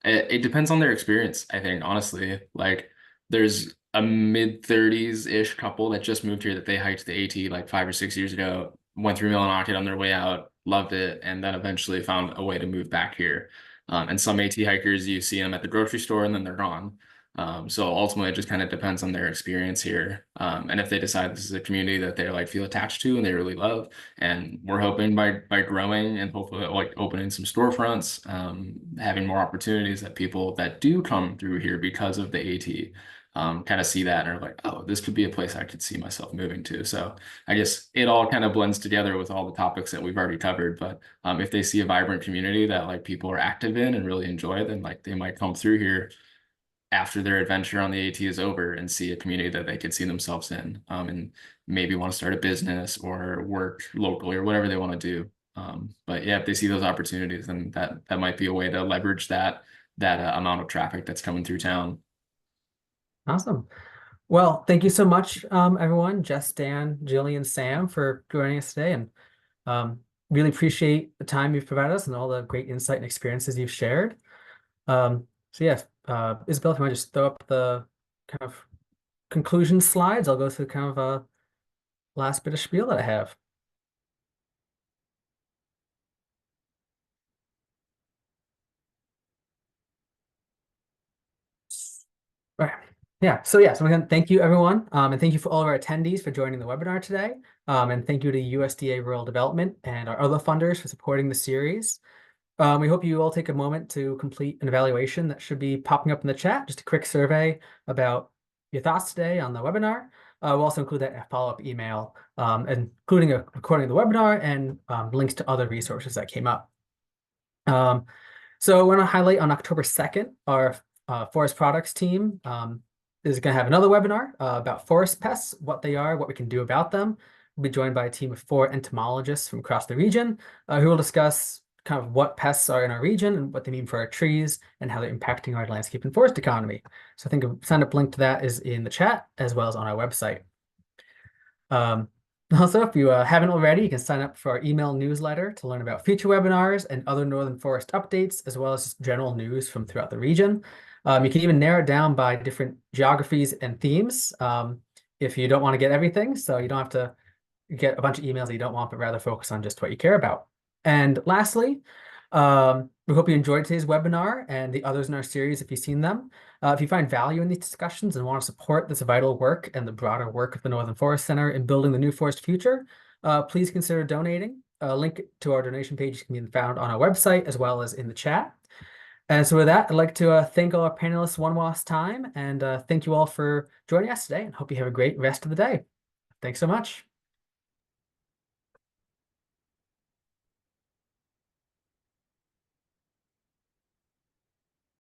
it depends on their experience, I think, honestly. Like there's a mid-30s-ish couple that just moved here that they hiked the AT like 5 or 6 years ago, went through Millinocket on their way out, loved it, and then eventually found a way to move back here. And some AT hikers, you see them at the grocery store and then they're gone. So ultimately, it just kind of depends on their experience here. And if they decide this is a community that they like feel attached to and they really love, and we're hoping by growing and hopefully like opening some storefronts, having more opportunities that people that do come through here because of the AT kind of see that and are like, oh, this could be a place I could see myself moving to. So I guess it all kind of blends together with all the topics that we've already covered. But if they see a vibrant community that like people are active in and really enjoy, then like they might come through here after their adventure on the AT is over and see a community that they could see themselves in, and maybe want to start a business or work locally or whatever they want to do. But yeah, if they see those opportunities, then that might be a way to leverage that amount of traffic that's coming through town. Awesome. Well, thank you so much, everyone, Jess, Dan, Gillian, Sam, for joining us today, and really appreciate the time you've provided us and all the great insight and experiences you've shared. So yeah, Isabel, if you might just throw up the kind of conclusion slides, I'll go through kind of a last bit of spiel that I have. All right. So again, thank you everyone, and thank you for all of our attendees for joining the webinar today. And thank you to USDA Rural Development and our other funders for supporting the series. We hope you all take a moment to complete an evaluation that should be popping up in the chat, just a quick survey about your thoughts today on the webinar. We'll also include that follow-up email, including a recording of the webinar and links to other resources that came up. So I want to highlight on October 2nd, our forest products team is going to have another webinar about forest pests, what they are, what we can do about them. We'll be joined by a team of 4 entomologists from across the region who will discuss kind of what pests are in our region and what they mean for our trees and how they're impacting our landscape and forest economy. So I think a sign-up link to that is in the chat as well as on our website. Also, if you haven't already, you can sign up for our email newsletter to learn about future webinars and other Northern Forest updates, as well as just general news from throughout the region. You can even narrow it down by different geographies and themes if you don't want to get everything. So you don't have to get a bunch of emails that you don't want, but rather focus on just what you care about. And lastly, we hope you enjoyed today's webinar and the others in our series if you've seen them. If you find value in these discussions and want to support this vital work and the broader work of the Northern Forest Center in building the new forest future, please consider donating. A link to our donation page can be found on our website as well as in the chat. And so with that, I'd like to thank all our panelists one last time and thank you all for joining us today and hope you have a great rest of the day. Thanks so much.